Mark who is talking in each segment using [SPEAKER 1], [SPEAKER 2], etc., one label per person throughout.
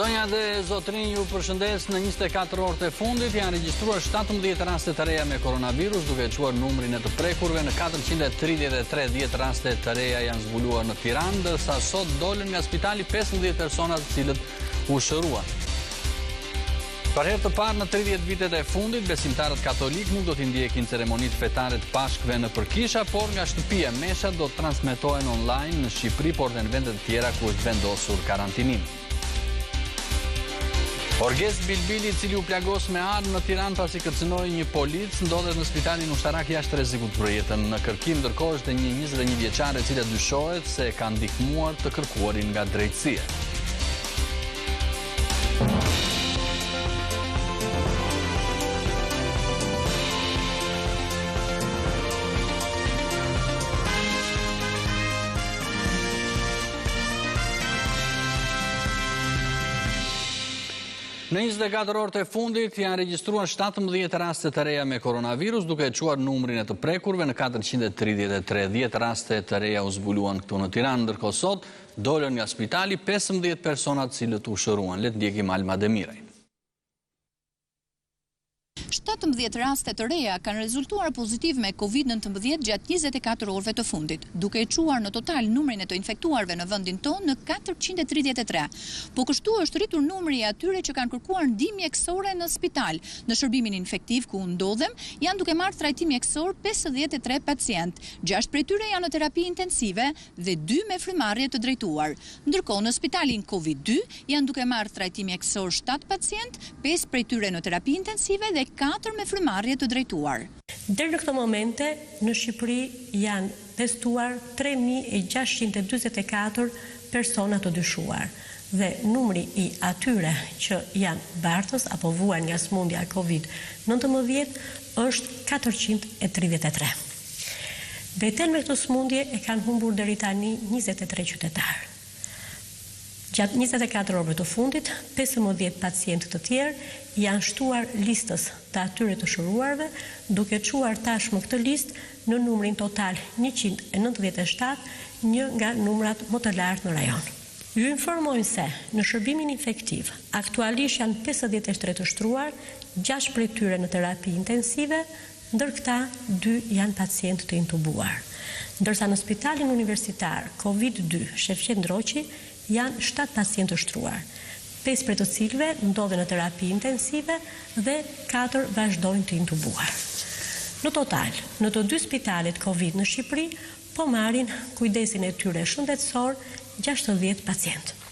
[SPEAKER 1] Zonja dhe zotrin, ju përshëndes. Në 24 orët e fundit janë regjistruar 17 raste të reja me koronavirus, duke quar numrin e të prekurve. Në 433 10 raste të reja janë zbuluar në Tiranë, ndërsa sot dolën nga spitali 15 persona të cilët u shëruan. Për herë të parë në 30 vitet e fundit, besimtarët katolik nuk do t'i ndjekin ceremonitë fetare të Pashkëve në përkisha, por nga shtëpia meshat do të transmetohen online në Shqipëri, por dhe në vendet të tjera ku është vendosur karantinim. Orges Bilbili, i cili u plagos me armë në Tiranë pasi kërcënoi një polic, ndodhet në spitalin ushtarak jashtë rrezikut për jetën. Në kërkim ndërkohë është një 21 vjeçare e cila dyshohet se ka ndihmuar të kërkuarin nga drejtësia. Në 24 orët e fundit janë regjistruar 17 raste të reja me koronavirus, duke quar numrin e të prekurve në 433 10 raste të reja u zbuluan këtu në Tiranë, ndërkohë sot dolën nga spitali 15 personat cilët u shëruan. Le të ndjekim Alma Demiraj.
[SPEAKER 2] 17 raste të reja kanë rezultuar pozitiv me COVID-19 gjatë 24 orëve të fundit, duke e quar në total numrin e të infektuarve në vendin tonë në 433. Po kështu është rritur numri i atyre që kanë kërkuar ndihmë mjekësore në spital. Në shërbimin infektiv ku ndodhem, janë duke marrë trajtim mjekësor 53 pacient. 6 prej tyre janë në terapi intensive dhe 2 me frymarrje të drejtuar. Ndërkohë në spitalin COVID-2 janë duke marrë trajtim mjekësor 7 pacient, 5 prej tyre në terapi intensive dhe 4 me frymarrje të drejtuar.
[SPEAKER 3] Deri në këtë momente në Shqipëri janë testuar 3644 persona të dyshuar dhe numri i atyre që janë bartës apo vuajnë nga sëmundja COVID-19 është 433. Beten me këtë sëmundje e kanë humbur deri tani 23 qytetarë. Gjatë 24 orëve të fundit, 15 pacientë të tjerë janë shtuar listës të atyre të shëruarve, duke quar tashmë këtë listë në numrin total 197, një nga numrat më të lartë në rajon. Ju informojnë se në shërbimin infektiv, aktualisht janë 53 të shtruar, 6 prej tyre në terapi intensive, ndër këta 2 janë pacientë të intubuar. Ndërsa në spitalin universitar COVID-2 Shefqet Ndroqi janë 7 pacientë të shtruar, 5 prej të cilëve ndodhen në terapi intensive dhe 4 vazhdojnë të intubuar. Në total, në të 2 spitalet COVID në Shqipëri, po marrin kujdesin e tyre shëndetësor 60 pacientë.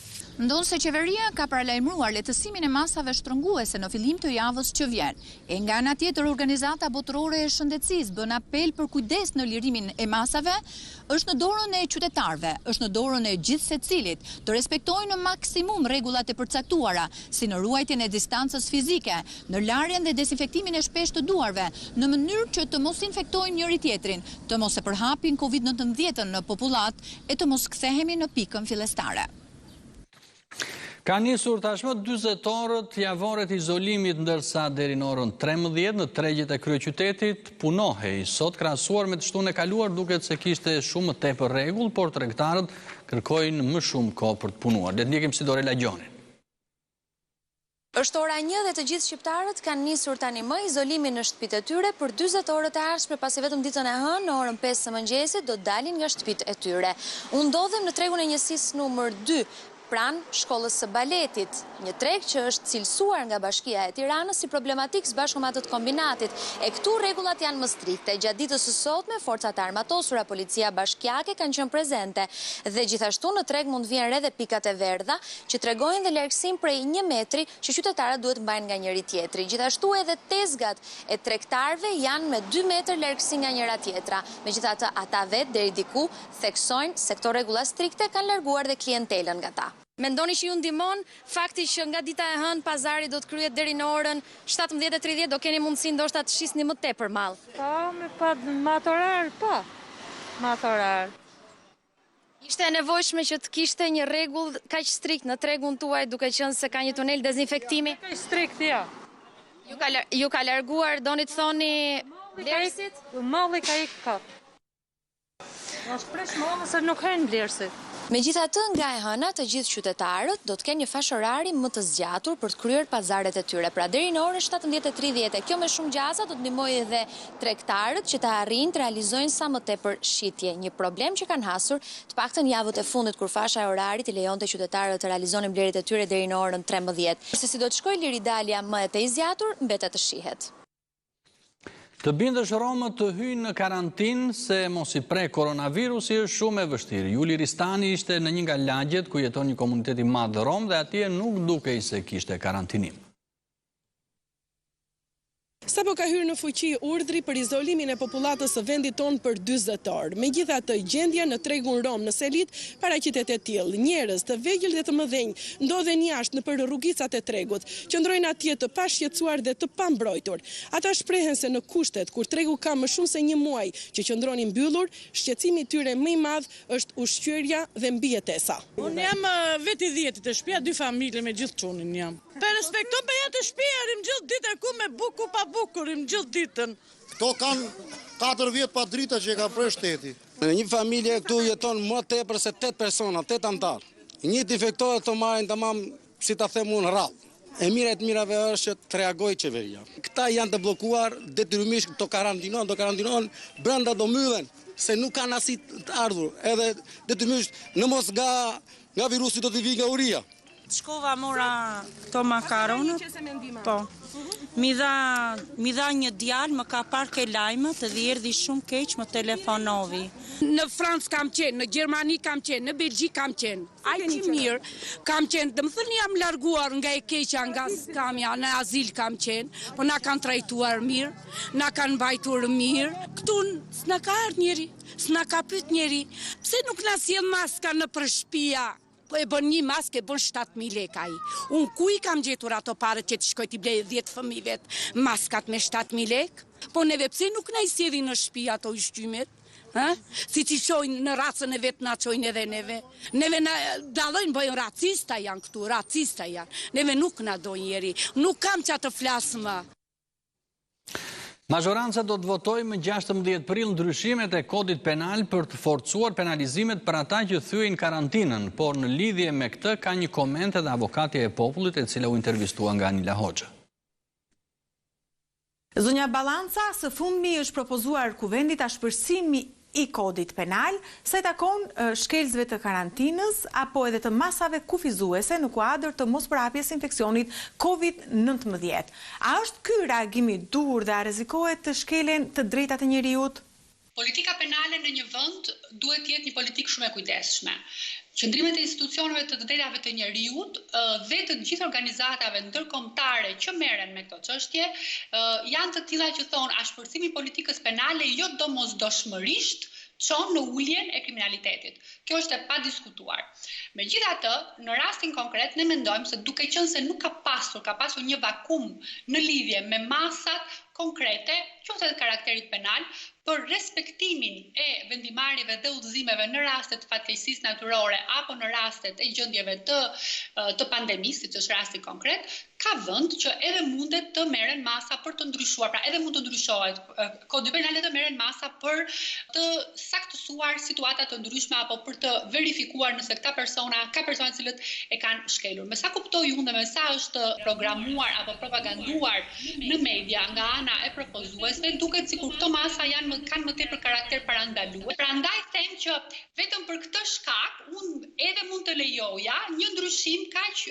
[SPEAKER 2] Ndonë se qeveria ka paralajmëruar lehtësimin e masave shtrënguese në fillim të javës që vjen. E nga ana tjetër, Organizata Botërore e Shëndetësisë bën apel për kujdes në lirimin e masave, është në dorën e qytetarëve, është në dorën e gjithë secilit të respektojnë në maksimum rregullat e përcaktuara, si në ruajtjen e distancës fizike, në larjen dhe dezinfektimin e shpeshtë të duarve, në mënyrë që të mos infektojnë njëri tjetrin, të mos e përhapin COVID-19 në popullat e të mos kthehemi në pikën fillestare.
[SPEAKER 1] Ka nisur tashmë 40 orët javore të izolimit, ndërsa deri në orën 13 në tregjet e kryeqytetit punohej. Sot krahasuar me të shtunë e kaluar duket se kishte shumë më tepër rregull, por tregtarët kërkojnë më shumë kohë për të punuar. Le të ndjekim si dore Lajgjonin.
[SPEAKER 4] Është ora 1 dhe të gjithë shqiptarët kanë nisur tani më izolimin në shtëpitë e tyre për 40 orët e ardhshme, pasi vetëm ditën e hënë në orën 5 së mëngjesit do dalin nga shtëpitë e tyre. Unë ndodhem në tregun e njësisë numër 2. Pranë shkollës së baletit, një treg që është cilësuar nga Bashkia e Tiranës si problematik së bashku me atë të kombinatit. E këtu rregullat janë më strikte. Gjatë ditës së sotme, forcat e armatosura, policia bashkiake kanë qenë prezente dhe gjithashtu në treg mund vjen re dhe pikat e verdha që tregojnë dhe largësim prej 1 metri që qytetarët duhet mbajnë nga njëri tjetri. Gjithashtu edhe tezgat e tregtarëve janë me 2 metër largësi nga njëra tjetra. Megjithatë, ata vetë deri diku theksojnë se këto rregulla strikte kanë larguar dhe klientelën nga ta. Mendoni që ju ndihmon fakti që nga dita e hënë pazari do të kryhet deri në orën 17:30, do keni mundësi ndoshta të shisni më tepër mall?
[SPEAKER 5] Po, me matorar, po. Matorar.
[SPEAKER 4] Ishte e nevojshme që të kishte një rregull kaq strikt në tregun tuaj, duke qenë se ka një tunel dezinfektimi?
[SPEAKER 5] Kaq strikt, jo.
[SPEAKER 4] Ju ka larguar, doni të thoni, vlerësit?
[SPEAKER 5] Malli ka ikë kot. Është presh malli se nuk hyn vlerësit.
[SPEAKER 4] Megjithatë, nga e hëna, të gjithë qytetarët do të kenë një fashë orari më të zgjatur për të kryer pazaret e tyre. Pra deri në orën 17:30. Kjo me shumë gjasa do të ndihmojë edhe tregtarët që të arrijnë të realizojnë sa më tepër shitje. Një problem që kanë hasur të paktën javët e fundit kur fasha e orarit i lejonte qytetarët të realizonin blerjet e tyre deri në orën 13. Se si do të shkojë liridalja më e tej zgjatur, mbetet të shihet.
[SPEAKER 1] Të bindësh Romë të hyjnë në karantinë se mos i prek koronavirusi është shumë e vështirë. Juli Ristani ishte në një nga lagjet ku jeton një komunitet i madh Rom dhe atje nuk dukej se kishte karantinim.
[SPEAKER 6] Sapo ka hyrë në fuqi urdhri për izolimin e popullatës së vendit tonë për 40 orë. Megjithatë, gjendja në tregun rom në Selit paraqitet e tillë. Njerëz të vegjël dhe të mëdhenj ndodhen jashtë nëpër rrugicat e tregut, qëndrojnë atje të pashqetësuar dhe të pambrojtur. Ata shprehen se në kushtet kur tregu ka më shumë se një muaj që qëndroni mbyllur, shqetësimi i tyre më i madh është ushqyerja dhe mbijetesa.
[SPEAKER 7] Unë jam veti 10 të shtëpia, 2 familje me gjithë çunin jam. Për respekton për jetë shtëpia, rim gjithë ditën ku me buku pa bukurim gjithë ditën.
[SPEAKER 8] Këto kanë 4 vjet pa drita që e ka prerë shteti.
[SPEAKER 9] Në një familje këtu jeton më tepër se 8 persona, 8 antar. Një të infektohet të marrin tamam, si ta them unë, rrallë. E mira e të mirave është që të reagojë qeveria. Këta janë të bllokuar, detyrimisht do karantinohen, brenda do myllen, se nuk kanë as të ardhur. Edhe detyrimisht në mos nga virusi do të vijë nga uria.
[SPEAKER 10] Shkova mora këto makaronët, po. Mi dha një djalë, më ka parë ke Lajme, të erdhi shumë keq, më telefonovi.
[SPEAKER 7] Në Francë kam qenë, në Gjermani kam qenë, në Belgjik kam qenë. Ai që mirë, kam qenë, dhe më thënë jam larguar nga e keqja, nga skamja, në azil kam qenë, po na kanë trajtuar mirë, na kanë mbajtur mirë. Këtu s'na ka ardhur njeri, s'na ka pyet njeri, pse nuk na sjell maska në për shtëpia? Po e bën një maskë, e bën 7.000 lekë ai. Unë ku i kam gjetur ato parë që të shkoj t'i blej 10 fëmijëve maskat me 7.000 lekë? Po neve pse nuk na i sjellin në shtëpi ato ushqymet? Si që shojnë në racën e vetë na qojnë edhe neve. Neve na dallojnë, bëjnë racista janë këtu, racista janë. Neve nuk na dojnë njeri, nuk kam që të flasë më.
[SPEAKER 1] Mazhoranca do të votojë më 16 prill ndryshimet e kodit penal për të forcuar penalizimet për ata që thyejnë karantinën, por në lidhje me këtë ka një koment edhe avokatja e popullit e cila u intervistua nga Anila Hoxha.
[SPEAKER 11] Zonja Balanca, së fundmi është propozuar kuvendit ashpërsimi i kodit penal, sa i takon shkelzve të karantinës apo edhe të masave kufizuese në kuadër të mospërhapjes infeksionit COVID-19. A është ky reagimi dur dhe a rrezikohet të shkelen të drejtat e njeriut?
[SPEAKER 12] Politika penale në një vend duhet të jetë një politikë shumë e kujdesshme. Qëndrimet e institucioneve të drejtave të njeriut dhe të gjithë organizatave ndërkombëtare që merren me këtë çështje janë të tilla që thonë ashpërthimi i politikës penale jo domosdoshmërisht çon në uljen e kriminalitetit. Kjo është e padiskutuar. Megjithatë, në rastin konkret ne mendojmë se duke qenë se nuk ka pasur një vakum në lidhje me masat konkrete, qoftë të karakterit penal, për respektimin e vendimarjeve dhe udhëzimeve në rastet të fatkeqësisë natyrore apo në rastet e gjendjeve të pandemisë, siç është rasti konkret, ka vend që edhe mundet të merren masa për të ndryshuar, pra edhe mund të ndryshohet kodi penal të merren masa për të saktësuar situata të ndryshme apo për të verifikuar nëse ka persona të cilët e kanë shkelur. Me sa kuptoj unë dhe me sa është programuar apo propaganduar në media nga ana e propozuesve, duket sikur këto masa kanë më tepër karakter parandalues. Prandaj them që vetëm për këtë shkak unë edhe mund të lejoja një ndryshim kaq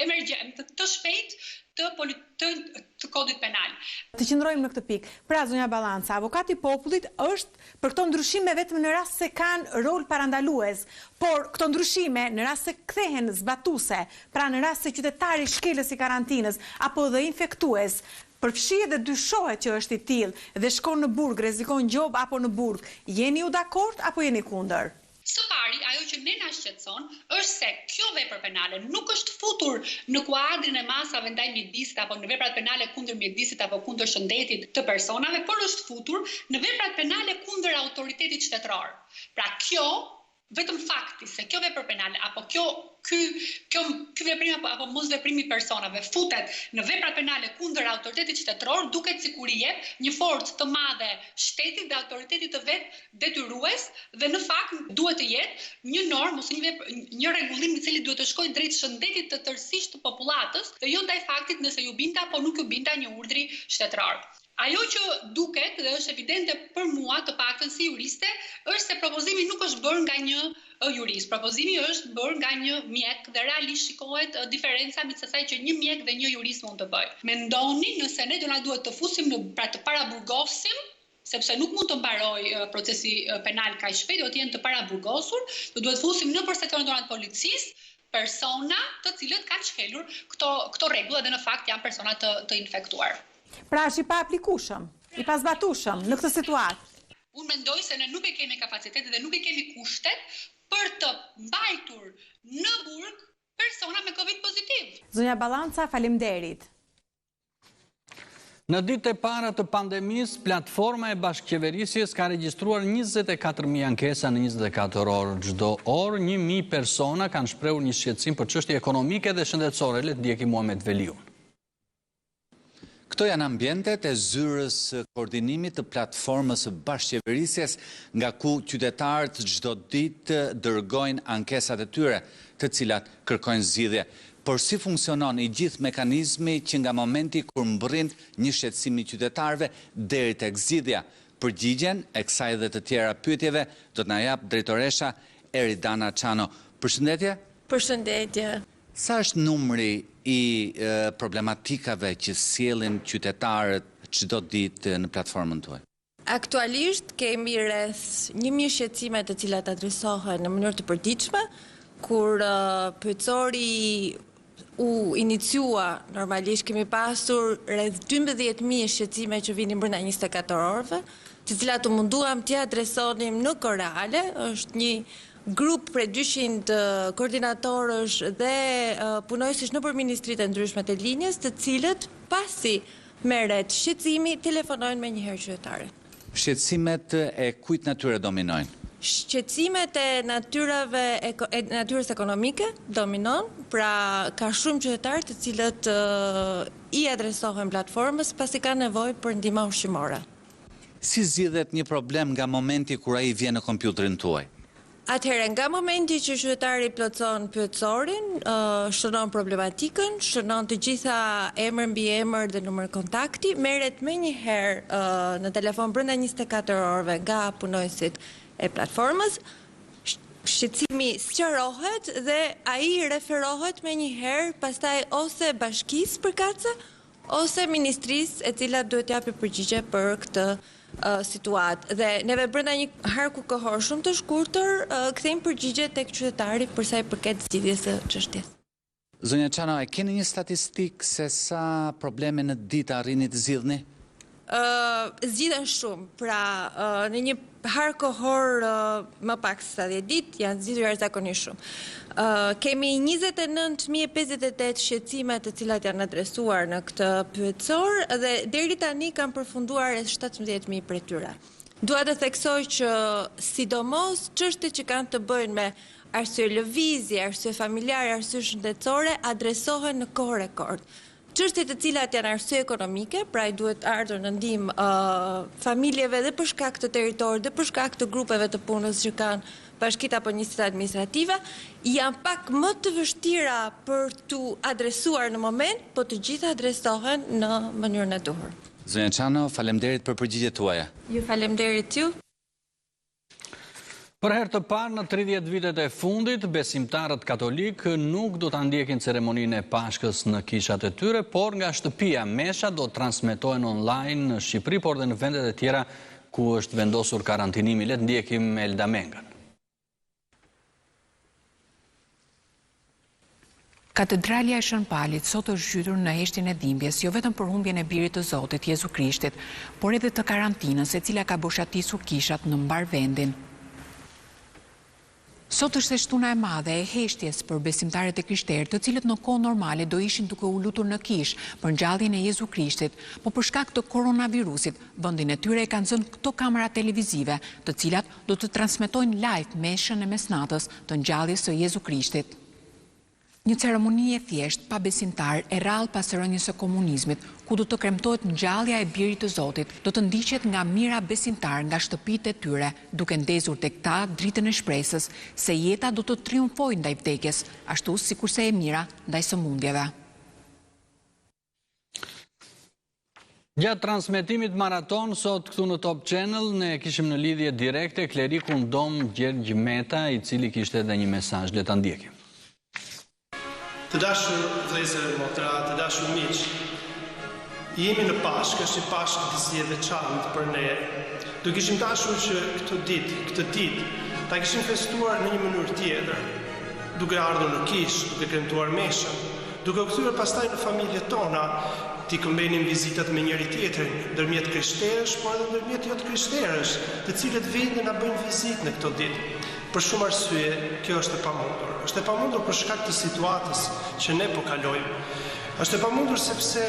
[SPEAKER 12] emergjent, të shpejt të kodit penal.
[SPEAKER 11] Të qëndrojmë në këtë pikë. Pra, zonja Balanca, avokati i popullit është për këto ndryshime vetëm në rast se kanë rol parandalues, por këto ndryshime në rast se kthehen zbatuese, pra në rast se qytetari shkelës i karantinës apo dhe infektues përfshihet dhe dyshohet që është i tillë dhe shkon në burg, rrezikon gjob apo në burg, jeni ju dakord apo jeni kundër?
[SPEAKER 12] Së pari, ajo që ne na shqetëson është se kjo vepër penale nuk është futur në kuadrin e masave ndaj mjedisit apo në veprat penale kundër mjedisit apo kundër shëndetit të personave, por është futur në veprat penale kundër autoritetit shtetëror. Pra kjo vetëm fakti se kjo vepër penale apo ky veprim apo mos veprimi i personave futet në vepra penale kundër autoritetit qytetëror, duket sikur i jep një forcë të madhe shtetit dhe autoritetit të vet detyrues, dhe në fakt duhet të jetë një normë ose një rregullim i cili duhet të shkojë drejt shëndetit të tërësisht të popullatës, dhe jo ndaj faktit nëse ju binte apo nuk ju binte një urdhri shtetëror. Ajo që duket dhe është evidente për mua, të paktën si juriste, është se propozimi nuk është bërë nga një jurist. Propozimi është bërë nga një mjek dhe realisht shikohet diferenca midis asaj që një mjek dhe një jurist mund të bëjë. Mendoni nëse ne do na duhet të fusim të paraburgosim, sepse nuk mund të mbaroj procesi penal kaq shpejt, do të jenë të paraburgosur, do duhet fusim në sektorin tonë të policisë persona të cilët kanë shkelur këto rregulla dhe në fakt janë persona të infektuar.
[SPEAKER 11] Pra është i pa aplikueshëm, i pa zbatueshëm në këtë situatë.
[SPEAKER 12] Unë mendoj se ne nuk e kemi kapacitetin dhe nuk e kemi kushtet për të mbajtur në burg persona me Covid pozitiv.
[SPEAKER 11] Zonja Ballanca, faleminderit.
[SPEAKER 1] Në ditët e para të pandemisë, platforma e bashkëqeverisjes ka regjistruar 24.000 ankesa në 24 orë. Çdo orë 1.000 persona kanë shprehur një shqetësim për çështje ekonomike dhe shëndetësore. Le të ndjekim Muhamet Veliun.
[SPEAKER 13] Këto janë ambientet e zyrës koordinimit të platformës bashkëqeverisjes, nga ku qytetarët çdo ditë dërgojnë ankesat e tyre, të cilat kërkojnë zgjidhje. Por si funksionon i gjithë mekanizmi që nga momenti kur mbërrin një shqetësim i qytetarëve deri tek zgjidhja? Përgjigjen e kësaj dhe të tjera pyetjeve do të na jap drejtoresha Eridana Çano. Përshëndetje.
[SPEAKER 14] Përshëndetje.
[SPEAKER 13] Sa është numri i problematikave që sjellin qytetarët çdo ditë në platformën tuaj?
[SPEAKER 14] Aktualisht kemi rreth 1.000 shqetësime të cilat adresohen në mënyrë të përditshme, kur kryesori u iniciua, normalisht kemi pasur rreth 12.000 shqetësime që vinin brenda 24 orëve, të cilat u munduam t'i adresonim në kohë reale. Është një grup prej 200 koordinatorësh dhe punojësish nëpër ministritë e ndryshme të linjës, të cilët pasi merret shqetësimi telefonojnë menjëherë qytetarët.
[SPEAKER 13] Shqetësimet e kujt natyre dominojnë?
[SPEAKER 14] Shqetësimet e natyrës ekonomike dominon, pra ka shumë qytetarë të cilët i adresohen platformës pasi kanë nevojë për ndihmë ushqimore.
[SPEAKER 13] Si zgjidhet një problem nga momenti kur ai vjen në kompjuterin tuaj?
[SPEAKER 14] Atëherë, nga momenti që qytetari plotson pyetësorin, shënon problematikën, shënon të gjitha emër mbi emër dhe numër kontakti, merret menjëherë në telefon brenda 24 orëve nga punojësit e platformës, shqetësimi sqarohet dhe ai referohet menjëherë pastaj ose bashkisë përkatëse ose ministrisë e cila duhet t'japë përgjigje për këtë situatë. Dhe neve brenda një harku kohor shumë të shkurtër kthejmë përgjigje tek qytetari për sa i përket zgjidhjes së çështjes.
[SPEAKER 13] Zonja Çano, e keni një statistikë se sa probleme në ditë arrini të zgjidhni?
[SPEAKER 14] Zgjidhen shumë, pra në një har kohor më pak se 10 ditë janë zgjidhur jashtëzakonisht shumë. Kemi 29.058 shqetësime të cilat janë adresuar në këtë pyetësor dhe deri tani kanë përfunduar rreth 17.000 prej tyre. Dua të theksoj që sidomos çështjet që kanë të bëjnë me arsye lëvizje, arsye familjare, arsye shëndetësore adresohen në kohë rekord. Çështjet të cilat janë arsye ekonomike, pra i duhet ardhur në ndihmë familjeve dhe për shkak të territorit dhe për shkak të grupeve të punës që kanë bashkitë apo njësitë administrative, janë pak më të vështira për t'u adresuar në moment, po të gjitha adresohen në mënyrën e duhur.
[SPEAKER 13] Zonja Çano, faleminderit për përgjigjet tuaja.
[SPEAKER 14] Ju faleminderit ju.
[SPEAKER 1] Për herë të parë në 30 vitet e fundit, besimtarët katolik nuk do të ndjekin ceremoninë e Pashkës në kishat e tyre, por nga shtëpia. Meshat do të transmetohen online në Shqipëri, por dhe në vendet e tjera ku është vendosur karantinimi. Le të ndjekim Elda Mengën.
[SPEAKER 15] Katedralja e Shënpalit sot është zhytur në heshtjen e dhimbjes, jo vetëm për humbjen e birit të Zotit Jezu Krishtit, por edhe të karantinës, e cila ka boshatisur kishat në mbar vendin. Sot është shtuna e madhe e heshtjes për besimtarët e krishterë, të cilët në kohë normale do ishin duke u lutur në kish për ngjalljen e Jezu Krishtit, por për shkak të koronavirusit, vendin e tyre e kanë zënë këto kamera televizive, të cilat do të transmetojnë live meshën e mesnatës të ngjalljes së Jezu Krishtit. Një ceremoni e thjesht, pa besimtar, e rrallë pas rënjes së komunizmit, ku do të kremtohet ngjallja e birit të Zotit, do të ndiqet nga mira besimtar nga shtëpitë e tyre, duke ndezur tek ta dritën e shpresës se jeta do të triumfojë ndaj vdekjes, ashtu sikurse e mira ndaj sëmundjeve.
[SPEAKER 1] Gjatë transmetimit maraton, sot këtu në Top Channel, ne kishim në lidhje direkte klerikun Dom Gjergj Meta, i cili kishte edhe një mesazh, le ta ndjekim.
[SPEAKER 16] Të dashur vëllezër e motra, të dashur miq, jemi në Pashkë, është një Pashkë disi e veçantë për ne. Do kishim dashur që këtë ditë, ta kishim festuar në një mënyrë tjetër, duke ardhur në kish, duke kremtuar meshën, duke u kthyer pastaj në familjet tona, t'i këmbenim vizitat me njëri tjetrin, ndërmjet krishterësh, por edhe ndërmjet jo të krishterësh, të cilët vijnë dhe na bëjnë vizitë në këto ditë. Për shumë arsye, kjo është e pamundur. Është e pamundur për shkak të situatës që ne po kalojmë. Është e pamundur sepse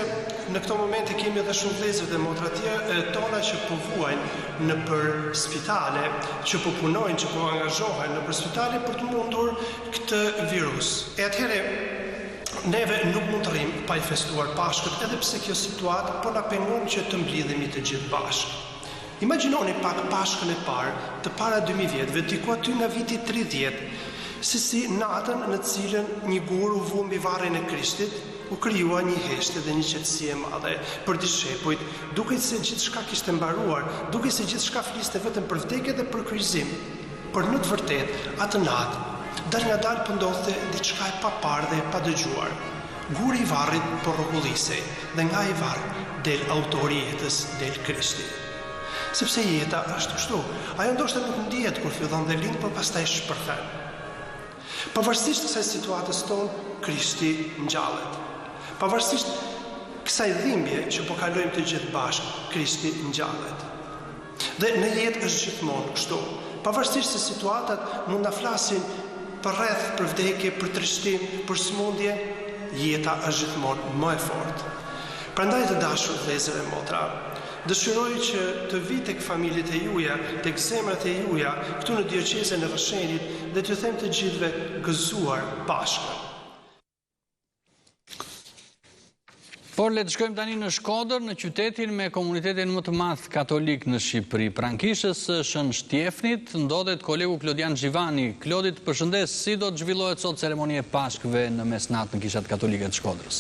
[SPEAKER 16] në këto momente kemi edhe shumë vëllezër dhe motra tona që po vuajnë në për spitale, që po punojnë, që po angazhohen në për spitale për të mundur këtë virus. E atëherë neve nuk mund të rrim pa i festuar Pashkët, edhe pse kjo situatë po na pengon që të mblidhemi të gjithë bashkë. Imagjinoni pak Pashkën e parë, të para 2000 vjetëve, diku aty nga viti 30, se si natën në cilën një gur u vu mbi varrin e Krishtit, u krijua një heshtje dhe një qetësi e madhe për dishepujt, duket se gjithçka kishte mbaruar, duket se gjithçka fliste vetëm për vdekje dhe për kryqëzim. Por në të vërtetë, atë natë, dal nga dal po ndodhte diçka e paparë dhe e padëgjuar. Guri i varrit po rrogullisej dhe nga i varr del autori i jetës, del Krishti. Sepse jeta është kështu. Ajo ndoshta nuk ndihet kur fillon dhe lind, por pastaj shpërthen. Pavarësisht kësaj situatës tonë, Krishti ngjallet. Pavarësisht kësaj dhimbje që po kalojmë të gjithë bashkë, Krishti ngjallet. Dhe në jetë është gjithmonë kështu. Pavarësisht se situatat mund na flasin për rreth, për vdekje, për trishtim, për sëmundje, jeta është gjithmonë më e fortë. Prandaj të dashur vëllezër e motra, dëshiroj që të vi tek familjet e juaja, tek zemrat e juaja, këtu në diocezën e Rrëshenit, dhe t'ju them të gjithëve gëzuar Pashkën.
[SPEAKER 1] Por le të shkojmë tani në Shkodër, në qytetin me komunitetin më të madh katolik në Shqipëri. Pranë kishës Shën Shtjefnit ndodhet kolegu Klodian Xhivani. Klodit, përshëndes, si do të zhvillohet sot ceremonia e Pashkëve në mesnatë në kishat katolike të Shkodrës?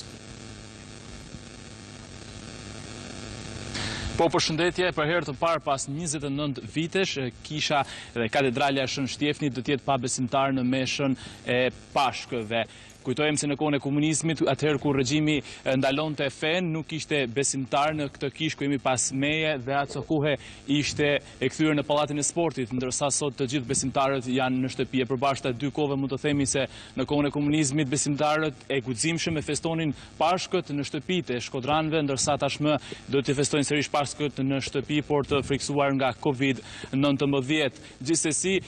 [SPEAKER 17] Po, përshëndetje, për herë të parë pas 29 vitesh, kisha dhe katedralja Shën Shtjefnit do t'jetë pa besimtar në meshën e Pashkëve. Kujtojmë se në kohën e komunizmit, atëherë kur regjimi ndalonte fen, nuk ishte besimtar në këtë kishë ku jemi pas meje dhe atë kohe ishte e kthyer në pallatin e sportit, ndërsa sot të gjithë besimtarët janë në shtëpi. Përbashkët dy kohëve mund të themi se në kohën e komunizmit besimtarët e guximshëm e festonin Pashkët në shtëpitë e shkodranëve, ndërsa tashmë do të festojnë sërish Pashkët në shtëpi, por të friksuar nga Covid-19. Gjithsesi,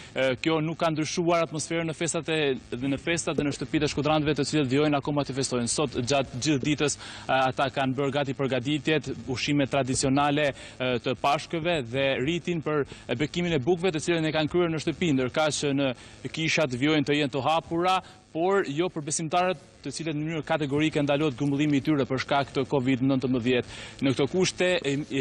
[SPEAKER 17] kjo nuk ka ndryshuar atmosferën në festat dhe në shtëpitë e shkodranëve të cilët vijojnë akoma të festojnë. Sot gjatë gjithë ditës ata kanë bërë gati përgatitjet, ushqime tradicionale të Pashkëve dhe rritin për bekimin e bukëve të cilën e kanë kryer në shtëpi, ndërkaq që në kishat vijojnë të jenë të hapura, por jo për besimtarët të cilët në mënyrë kategorike ndalohet grumbullimi i tyre për shkak të Covid-19. Në këto kushte,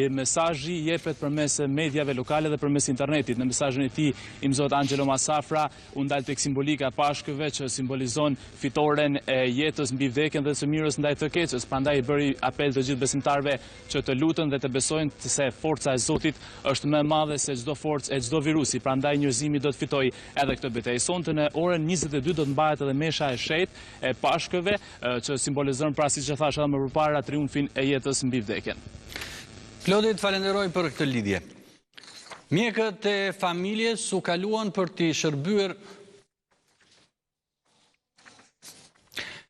[SPEAKER 17] mesazhi jepet përmes mediave lokale dhe përmes internetit. Në mesazhin e tij, imzot Angelo Masafra u ndal tek simbolika e Pashkëve që simbolizon fitoren e jetës mbi vdekjen dhe së mirës ndaj të keqes. Prandaj bëri apel të gjithë besimtarëve që të lutën dhe të besojnë se forca e Zotit është më e madhe se çdo forcë e çdo virusi. Prandaj njerëzimi do të fitojë edhe këtë betejë. Sonte në orën 22 do të mbahet edhe mesha e shejtë e Pashkëve, që simbolizon, pra siç e thash edhe më përpara, triumfin e jetës mbi vdekjen.
[SPEAKER 1] Klodit, falenderoj për këtë lidhje. Mjekët e familjes u kaluan për t'i shërbyer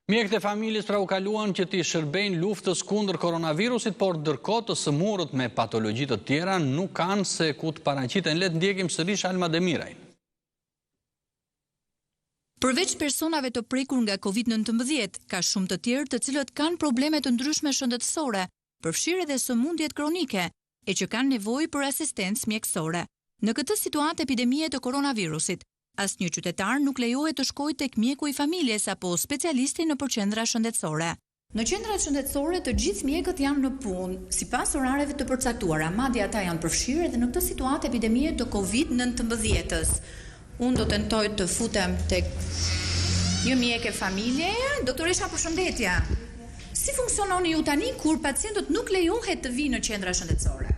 [SPEAKER 1] Mjekët e familjes pra u kaluan që t'i shërbejnë luftës kundër koronavirusit, por ndërkohë të sëmurët me patologji të tjera nuk kanë se ku të paraqiten. Le të ndjekim sërish Alma Demiraj.
[SPEAKER 2] Përveç personave të prekur nga COVID-19, ka shumë të tjerë të cilët kanë probleme të ndryshme shëndetësore, përfshirë edhe sëmundjet kronike, e që kanë nevojë për asistencë mjekësore. Në këtë situatë epidemie të koronavirusit, asnjë qytetar nuk lejohet të shkojë tek mjeku i familjes apo specialisti në përqendra shëndetësore. Në qendrat shëndetësore të gjithë mjekët janë në punë, sipas orareve të përcaktuara, madje ata janë përfshirë edhe në këtë situatë epidemie të COVID-19-s. Unë do tentoj të futem tek një mjeke familjeje. Doktoresha, përshëndetje. Si funksiononi ju tani kur pacientët nuk lejohet të vinë në qendra shëndetësore?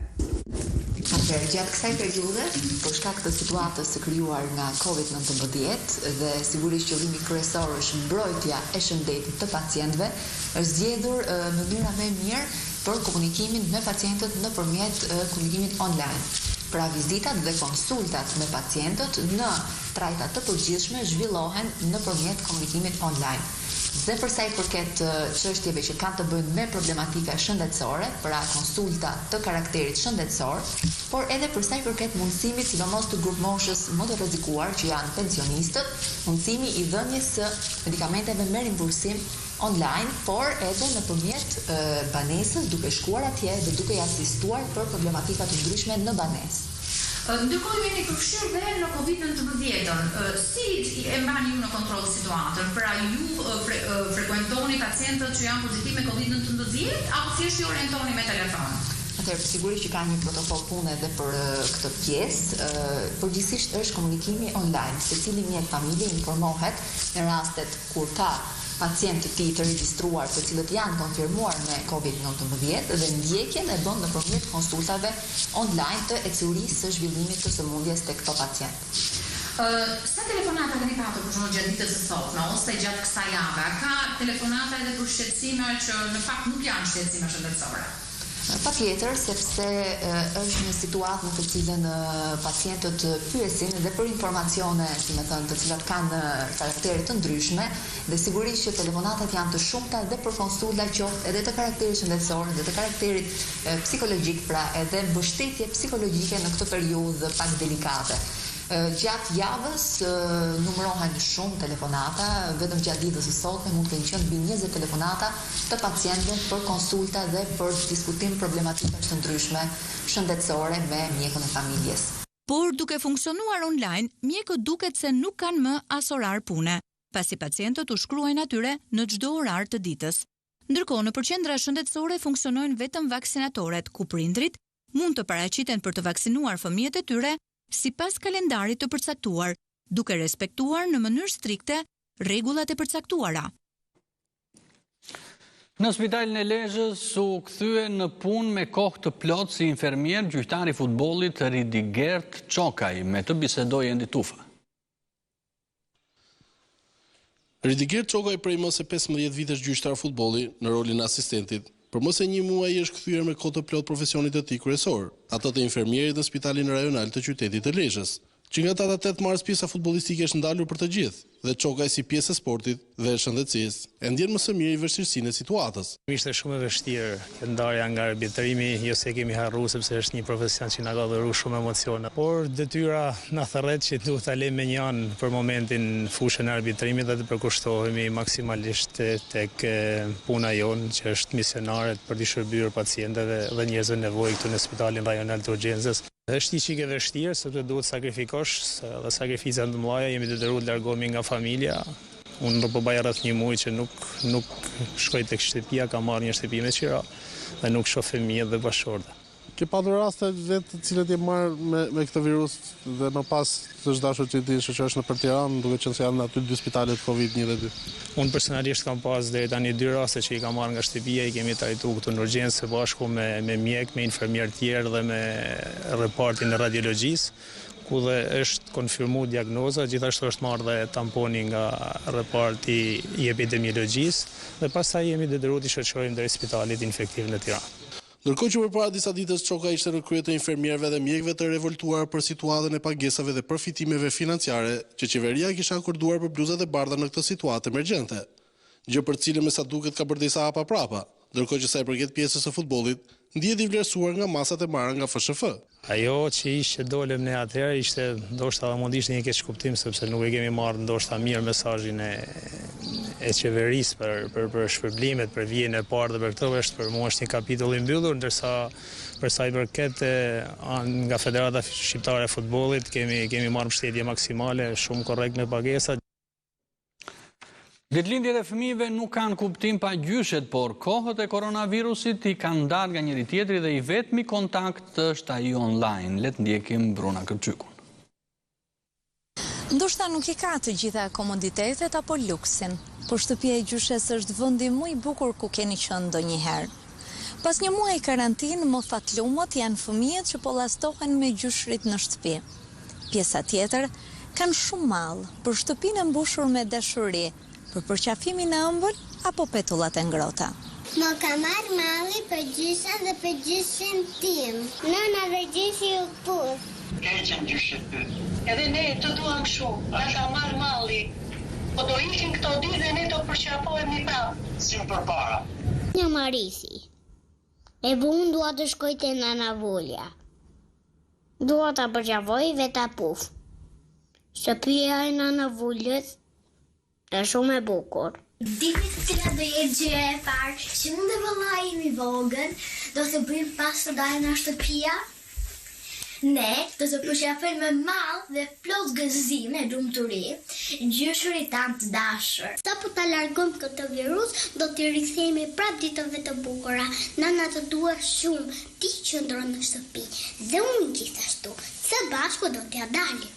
[SPEAKER 18] Gjatë kësaj periudhe, për shkak të situatës së krijuar nga COVID-19 dhe sigurisht qëllimi kryesor është mbrojtja e shëndetit të pacientëve, është zgjedhur mënyra më e mirë për komunikimin me pacientët nëpërmjet komunikimit online. Pra vizitat dhe konsultat me pacientët në trajta të përgjithshme zhvillohen nëpërmjet komunikimit online. Dhe për sa i përket çështjeve që kanë të bëjnë me problematika shëndetësore, pra konsulta të karakterit shëndetësor, por edhe për sa i përket mundësimit, sidomos të grup moshës më të rrezikuar që janë pensionistët, mundësimi i dhënies së medikamenteve me rimbursim online, por edhe nëpërmjet banesës, duke shkuar atje dhe duke i asistuar për problematika të ndryshme në banesë.
[SPEAKER 2] Ndërkohë jeni përfshirë dhe në COVID-19, si e mbani ju në kontroll situatën? Pra ju frekuentoni pacientët që janë pozitiv me COVID-19 apo thjesht ju orientoni me telefon?
[SPEAKER 18] Atëherë, sigurisht që ka një protokoll pune edhe për këtë pjesë, përgjithsisht është komunikimi online. Secili mjek familje informohet në rastet kur ka pacient të tij të regjistruar të cilët janë konfirmuar me COVID-19 dhe ndjekjen e bën nëpërmjet konsultave online të ecurisë së zhvillimit të sëmundjes tek këto pacientë.
[SPEAKER 2] Sa telefonata keni patur për shembull gjatë ditës së sotme ose gjatë kësaj jave? Ka telefonata edhe për shqetësime që në fakt nuk janë shqetësime shëndetësore?
[SPEAKER 18] Patjetër, sepse është një situatë në të cilën pacientët pyesin dhe për informacione, si më thënë, të cilat kanë karaktere të ndryshme, dhe sigurisht që telefonatat janë të shumta dhe për konsulta qoftë edhe të karakterit shëndetësor, dhe të karakterit psikologjik, pra edhe mbështetje psikologjike në këtë periudhë pak delikate. Gjatë javës numërohen shumë telefonata, vetëm gjatë ditës së sotme mund të qenë mbi 20 telefonata të pacientëve për konsulta dhe për diskutim problematika të ndryshme shëndetësore me mjekun e familjes.
[SPEAKER 2] Por duke funksionuar online, mjekët duket se nuk kanë më as orar pune, pasi pacientët u shkruajnë atyre në çdo orar të ditës. Ndërkohë, në përqendra shëndetësore funksionojnë vetëm vaksinatoret, ku prindrit mund të paraqiten për të vaksinuar fëmijët e tyre sipas kalendarit të përcaktuar, duke respektuar në mënyrë strikte rregullat e përcaktuara.
[SPEAKER 1] Në spitalin e Lezhës u kthye në punë me kohë të plotë si infermier gjyqtari i futbollit Ridigert Çokaj, me të bisedoi Endi Tufa.
[SPEAKER 16] Ridigert Çokaj prej më se 15 vitesh gjyqtar futbolli në rolin e asistentit. Për më se një muaj është kthyer me kohë të plot profesionit të tij kryesor, ato të infermierit në spitalin rajonal të qytetit të Lezhës, që nga data 8 mars pjesa futbollistike është ndalur për të gjithë, dhe Çokaj si pjesë e sportit dhe e shëndetësisë e ndjen më së miri vështirësinë e situatës.
[SPEAKER 19] Ishte shumë e vështirë kjo ndarja nga arbitrimi, jo se kemi harruar sepse është një profesion që na ka dhëruar shumë emocione, por detyra na thërret që duhet ta lëmë një anë për momentin fushën e arbitrimit dhe të përkushtohemi maksimalisht tek puna jonë që është misionare për të shërbyer pacientëve dhe njerëzve nevojë këtu në spitalin rajonal të urgjencës. Është një çike vështirë sepse duhet sakrifikosh dhe sakrifica të mëdha, jemi detyruar të largohemi nga familja. Unë do bëj rreth një muaj që nuk shkoj tek shtëpia, kam marrë një shtëpi me qira dhe nuk shoh fëmijët dhe bashkëshortë.
[SPEAKER 16] Ke patur raste vetë të cilët je marrë me këtë virus dhe më pas të dashur që ti shoqërosh nëpër Tiranë, duke qenë se janë aty dy spitalet Covid-1 dhe 2.
[SPEAKER 19] Unë personalisht kam pas deri tani 2 raste që i kam marrë nga shtëpia, i kemi trajtuar këtu në urgjencë së bashku me mjek, me infermier tjerë dhe me repartin e radiologjisë, ku dhe është konfirmuar diagnoza, gjithashtu është marrë dhe tamponi nga reparti i epidemiologjisë dhe pastaj jemi detyruar të shoqërojmë deri spitalit infektiv në Tiranë.
[SPEAKER 16] Ndërkohë që përpara disa ditësh Çokaj ishte në krye të infermierëve dhe mjekëve të revoltuar për situatën e pagesave dhe përfitimeve financiare që qeveria kishte akorduar për bluzat e bardha në këtë situatë emergjente, gjë për cilën me sa duket ka bërë disa hapa prapa, ndërkohë që sa i përket pjesës së futbollit, ndihet i vlerësuar nga masat e marra nga FSHF.
[SPEAKER 19] Ajo që ishte dolem ne atëherë ishte ndoshta mund ishte një keq kuptim sepse nuk e kemi marrë ndoshta mirë mesazhin e qeverisë për shpërblimet, për vijën e parë dhe për këtë është për mua është një kapitull i mbyllur, ndërsa për sa i përket nga Federata Shqiptare e Futbollit kemi marrë mbështetje maksimale, shumë korrekt me pagesat.
[SPEAKER 1] Ditëlindjet e fëmijëve nuk kanë kuptim pa gjyshet, por kohët e koronavirusit i kanë ndarë nga njëri tjetri dhe i vetmi kontakt është ai online. Le të ndjekim Bruna Kërçykun.
[SPEAKER 20] Ndoshta nuk i ka të gjitha komoditetet apo luksin, por shtëpia e gjyshes është vendi më i bukur ku keni qenë ndonjëherë. Pas një muaji karantinë, mofatlumët janë fëmijët që pollastohen me gjyshrit në shtëpi. Pjesa tjetër kanë shumë mall, për shtëpinë e mbushur me dashuri, për përqafimin e ëmbël apo petullat e ngrota.
[SPEAKER 21] Më ka marrë malli për gjyshen dhe për gjyshin tim. Nëna dhe gjyshi u puth.
[SPEAKER 22] Keqen gjyshet ty. Edhe ne të duam shumë, na ka marrë malli. Po do ikim këto ditë dhe ne do përqafohemi prapë. Si më përpara.
[SPEAKER 21] Një marisi. E unë dua të shkoj te nana Volja. Dua ta përqafoj veta puf. Shtëpia e nana Voljës është shumë e bukur. Dini cila do jetë gjëja e parë që unë dhe vëllai im i vogël do të bëjmë pas të dalim nga shtëpia? Ne do të përqafojmë me mall dhe plot gëzime, lumturi, gjyshurit tanë të dashur. Sa po ta largojmë këtë virus, do t'i rikthehemi prapë ditëve të bukura. Nana të dua shumë, ti qëndron në shtëpi. Dhe unë gjithashtu, së bashku do t'ja dalim.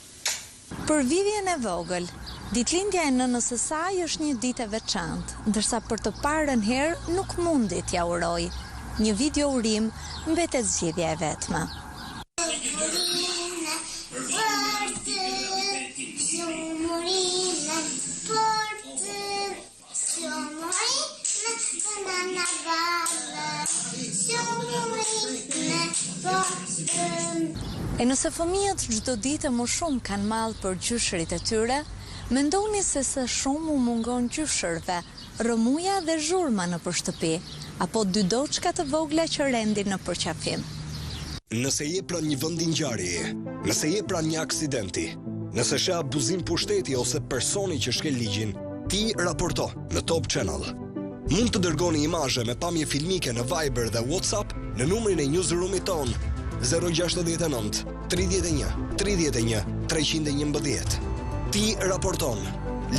[SPEAKER 20] Për Vivien e vogël, ditëlindja e nënës së saj është një ditë e veçantë, ndërsa për të parën herë nuk mundi t'ja uroj. Një video urim mbetet zgjedhja e vetme. E nëse fëmijët çdo ditë më shumë kanë mall për gjyshrit e tyre, mendoni se sa shumë u mungon gjyshërve, rëmuja dhe zhurma në shtëpi, apo dy doçka të vogla që rendin në përqafim.
[SPEAKER 23] Nëse je pranë një vendi ngjarjeje, nëse je pranë një aksidenti, nëse sheh abuzim pushteti ose personi që shkel ligjin, ti raporto në Top Channel. Mund të dërgoni imazhe me pamje filmike në Viber dhe WhatsApp në numrin e newsroomit ton 069 31 31 311. Ti raporton.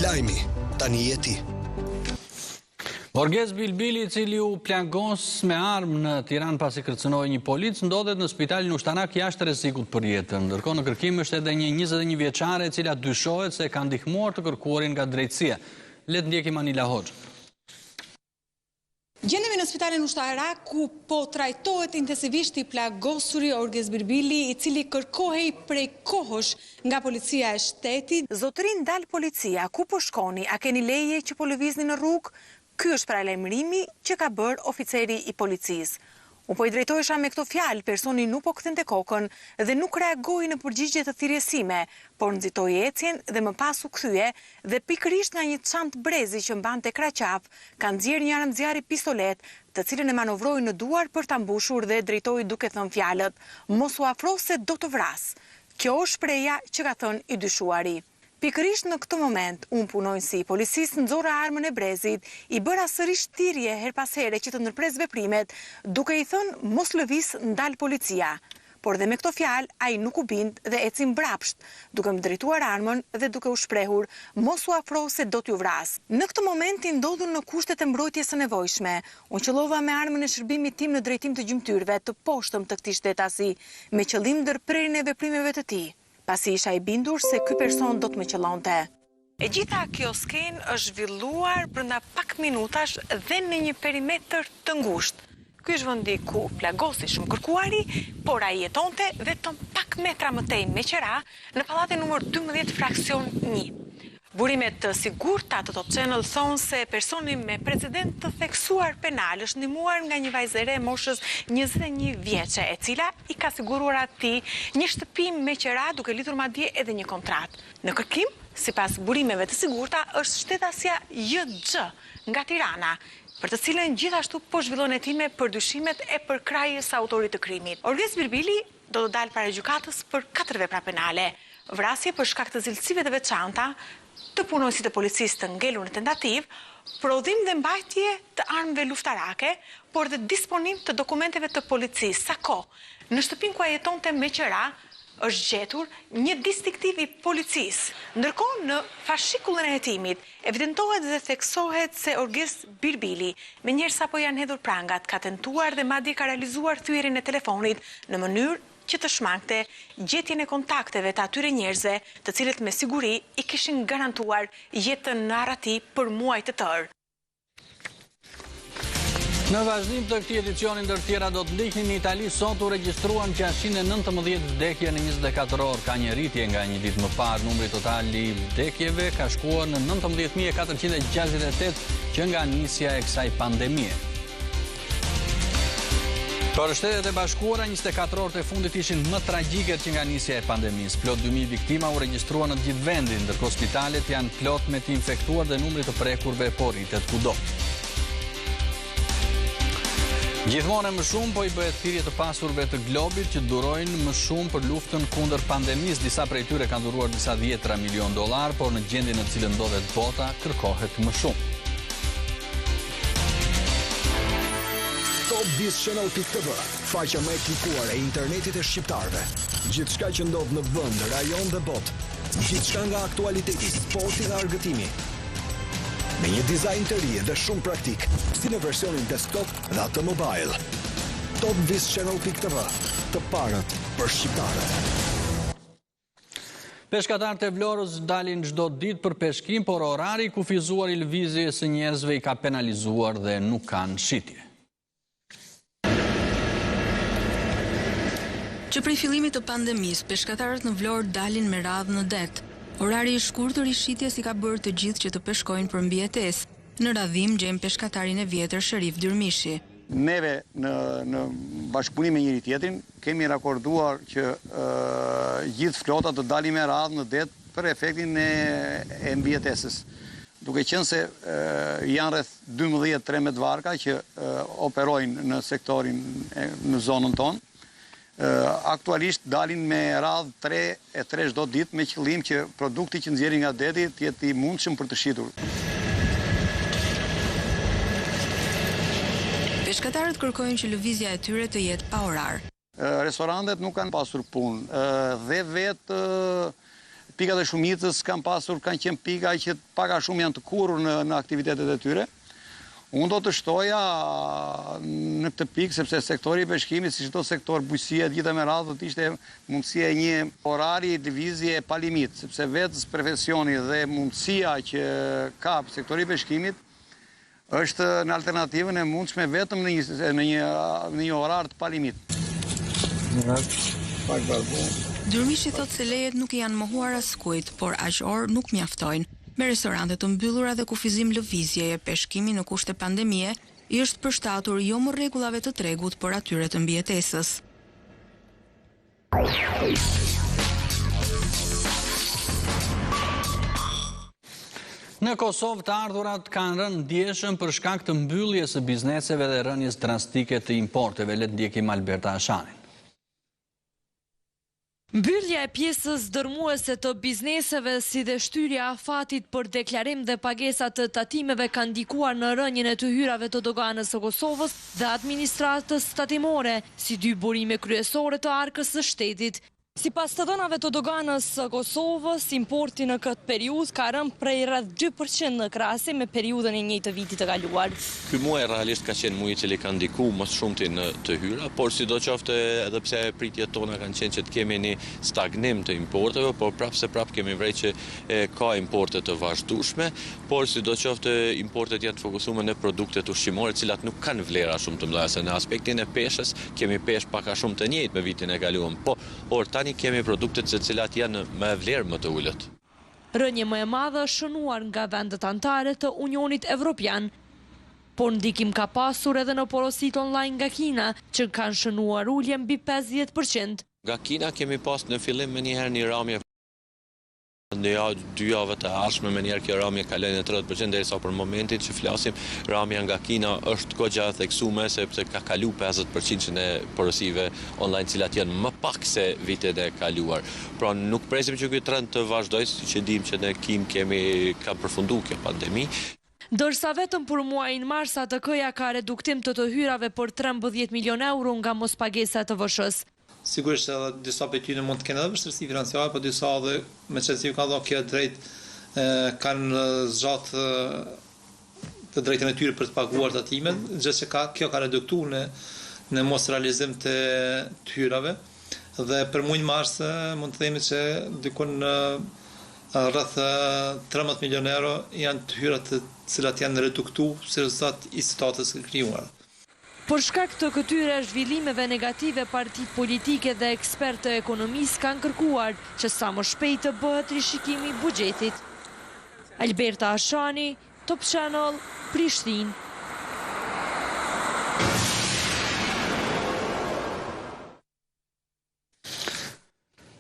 [SPEAKER 23] Lajmi tani je ti.
[SPEAKER 1] Orges Bilbili, i cili u plagos me armë në Tiranë pasi kërcënoi një polic, ndodhet në spitalin ushtarak jashtë rrezikut për jetën. Ndërkohë në kërkim është edhe një 21 vjeçare e cila dyshohet se ka ndihmuar të kërkuarin nga drejtësia. Le të ndjekim Anila Hoxha.
[SPEAKER 11] Gjendemi në spitalin ushtarak ku po trajtohet intensivisht i plagosuri Orges Bilbili, i cili kërkohej prej kohësh nga policia e shtetit.
[SPEAKER 24] Zotërin dal policia, ku po shkoni, a keni leje që po lëvizni në rrugë? Ky është paralajmërimi që ka bërë oficeri i policisë. Unë po i drejtohesha me këto fjalë, personi nuk po kthente kokën dhe nuk reagoi në përgjigje të thirrjesime, por nxitoi ecjen dhe më pas u kthye dhe pikërisht nga një çantë brezi që mbante kraqaf, ka nxjerrë një armë zjarri pistolet, të cilën e manovroi në duar për ta mbushur dhe drejtoi duke thënë fjalët: "Mos u afro se do të vras." Kjo është shpreha që ka thënë i dyshuari. Pikërisht në këtë moment, unë punojnësi i policisë nxora armën e brezit, i bëra sërish thirrje her pas here që të ndërpres veprimet, duke i thënë mos lëviz ndal policia. Por dhe me këto fjalë, ai nuk u bind dhe eci mbrapsht, duke më drejtuar armën dhe duke u shprehur mos u afro se do t'ju vras. Në këtë moment i ndodhur në kushtet e mbrojtjes së nevojshme. Unë qëllova me armën e shërbimit tim në drejtim të gjymtyrëve të poshtëm të këtij shtetasi, me qëllim ndërprerjen e veprimeve të tij, pasi isha i bindur se ky person do të më qëllonte. E gjitha kjo skenë është zhvilluar brenda pak minutash dhe në një perimetër të ngushtë. Ky është vendi ku plagosi shumë kërkuari, por ai jetonte vetëm pak metra më tej me qera në pallatin numër 12 fraksion 1. Burimet të sigurta të Top Channel thonë se personi me precedent të theksuar penal është ndihmuar nga një vajzë e re moshës 21 vjeçe, e cila i ka siguruar atij një shtëpi me qera duke lidhur madje edhe një kontratë. Në kërkim, sipas burimeve të sigurta, është shtetësia JG nga Tirana, për të cilën gjithashtu po zhvillon hetime për dyshimet e përkrajjes së autorit të krimit. Orges Bilbili do të dalë para gjykatës për 4 vepra penale: vrasje për shkak të zilësive të veçanta, të punonësit të policisë të ngelur në tentativë, prodhim dhe mbajtje të armëve luftarake, por dhe disponim të dokumenteve të policisë. Sa kohë, në shtëpinë ku jetonte me qëra, është gjetur një distiktiv i policisë. Ndërkohë, në fashikullin e hetimit, evidentohet dhe theksohet se Orges Birbili, me njerë sa po janë hedhur prangat, ka tentuar dhe madhi ka realizuar thyerin e telefonit në mënyrë që të shmangte gjetjen e kontakteve të atyre njerëzve, të cilët me siguri i kishin garantuar jetën në arati për muaj të tërë.
[SPEAKER 1] Në vazhdim të këtij edicioni ndër tjera do të ndihni në Itali, sot u regjistruan 619 vdekje në 24 orë. Ka një rritje nga një ditë më parë. Numri total i vdekjeve ka shkuar në 19.468 që nga nisja e kësaj pandemie. Për Shtetet e Bashkuara, 24 orët e fundit ishin më tragjike që nga nisja e pandemisë. Plot 2000 viktima u regjistruan në të gjithë vendin, ndërkohë spitalet janë plot me të infektuar dhe numri të prekurve po rritet kudo. Gjithmonë më shumë po i bëhet thirrje të pasurve të globit që durojnë më shumë për luftën kundër pandemisë. Disa prej tyre kanë dhuruar disa $10 milion, por në gjendjen në të cilën ndodhet bota kërkohet më shumë.
[SPEAKER 23] Shënoi.tv, faqja më e klikuar e internetit e shqiptarëve. Gjithçka që ndodh në vend, rajon dhe botë. Gjithçka nga aktualiteti, sporti dhe argëtimi. Me një dizajn të ri dhe shumë praktik, si në versionin desktop dhe atë mobile. Shënoi.tv, të parët për shqiptarët.
[SPEAKER 1] Peshkatarët e Vlorës dalin çdo ditë për peshkim, por orari i kufizuar i lëvizjes së njerëzve i ka penalizuar dhe nuk kanë shitje.
[SPEAKER 3] Që prej fillimit të pandemisë, peshkatarët në Vlorë dalin me radhë në det. Orari i shkurtër i shitjes i ka bërë të gjithë që të peshkojnë për mbijetesë. Në radhim gjejmë peshkatarin e vjetër Sherif Dyrmishi.
[SPEAKER 4] Neve në bashkëpunim me njëri tjetrin kemi rakorduar që gjithë flotat të dalin me radhë në det për efektin e mbijetesës. Duke qenë se janë rreth 12-13 varka që operojnë në sektorin në zonën tonë. Aktualisht dalin me radhë 3 çdo ditë me qëllim që produkti që nxjerrin nga deti të jetë i mundshëm për të shitur.
[SPEAKER 3] Peshkatarët kërkojnë që lëvizja e tyre të jetë pa orar.
[SPEAKER 4] Restorantet nuk kanë pasur punë dhe vetë pikat e shumicës kanë qenë pika që pak a shumë janë të kurrur në aktivitetet e tyre. Unë do të shtoja në këtë pikë, sepse sektori i peshkimit, si çdo sektor bujqësie, gjithë me radhë, do të ishte mundësia e një orari lëvizje pa limit, sepse vetë profesioni dhe mundësia që ka sektori i peshkimit është në alternativën e mundshme vetëm në një orar të pa limit.
[SPEAKER 3] Dyrmishi thotë se lejet nuk janë mohuar askujt, por aq orë nuk mjaftojnë. Me restorante të mbyllura dhe kufizim lëvizjeje, peshkimi në kushte pandemie i është përshtatur jo më rregullave të tregut, por atyre të mbijetesës.
[SPEAKER 1] Në Kosovë të ardhurat kanë rënë ndjeshëm për shkak të mbylljes së bizneseve dhe rënies drastike të importeve. Le të ndjekim Alberta Ashanin.
[SPEAKER 5] Mbyllja e pjesës dërmuese të bizneseve si dhe shtyrja afatit për deklarim dhe pagesat të tatimeve ka ndikuar në rënjën e të hyrave të doganës së Kosovës dhe administratës tatimore, si 2 burime kryesore të arkës së shtetit. Sipas të dhënave të doganës së Kosovës, importi në këtë periudhë ka rënë prej rreth 2% në krahasim me periudhën e njëjtë vitit të kaluar.
[SPEAKER 6] Ky muaj realisht ka qenë muaj i cili ka ndikuar më shumti në të hyra, por sidoqoftë edhe pse pritjet tona kanë qenë që të kemi një stagnim të importeve, por prapë kemi vrejtë që ka importe të vazhdueshme, por sidoqoftë importet janë të fokusuar në produktet ushqimore, të cilat nuk kanë vlera shumë të mëdha, se në aspektin e peshës kemi peshë pak a shumë të njëjtë me vitin e kaluar. Por tani kemi produktet se cilat janë me vlerë më të ulët.
[SPEAKER 5] Rënje më e madhe është shënuar nga vendet anëtare të Unionit Evropian, por ndikim ka pasur edhe në porosit online nga Kina, që kanë shënuar ulje mbi 50%.
[SPEAKER 6] Nga Kina kemi pas në fillim me njëherë një ramje Në 2 javë të ardhshme me njerë kjo ramje ka lënë 30% derisa për momentin që flasim, ramja nga Kina është goxha e theksuar sepse ka kalu 50% e porosive online cilat janë më pak se vitet e kaluar. Pra nuk presim që ky trend të vazhdojë, siç e dimë që në Kinë ka përfunduar kjo pandemi.
[SPEAKER 5] Ndërsa vetëm për muajin mars ATK-ja ka reduktim të hyrave për 13 milion euro nga mospagesa të VSH-s.
[SPEAKER 7] Sigurisht edhe disa për tyre mund të kenë edhe vështirësi financiare, por disa edhe me qëtësi ka dhënë kjo drejt kanë zgjat të drejtën e tyre për të paguar tatimet, gjë që kjo ka reduktuar në mos realizim të hyrave dhe për muajin mars mund të themi që dikon rreth 13 milion euro janë të hyrat të cilat janë reduktuar si rezultat i situatës së krijuar.
[SPEAKER 5] Për shkak të këtyre zhvillimeve negative, partitë politike dhe ekspertë të ekonomisë kanë kërkuar që sa më shpejt të bëhet rishikimi i buxhetit. Alberta Ashani, Top Channel, Prishtinë.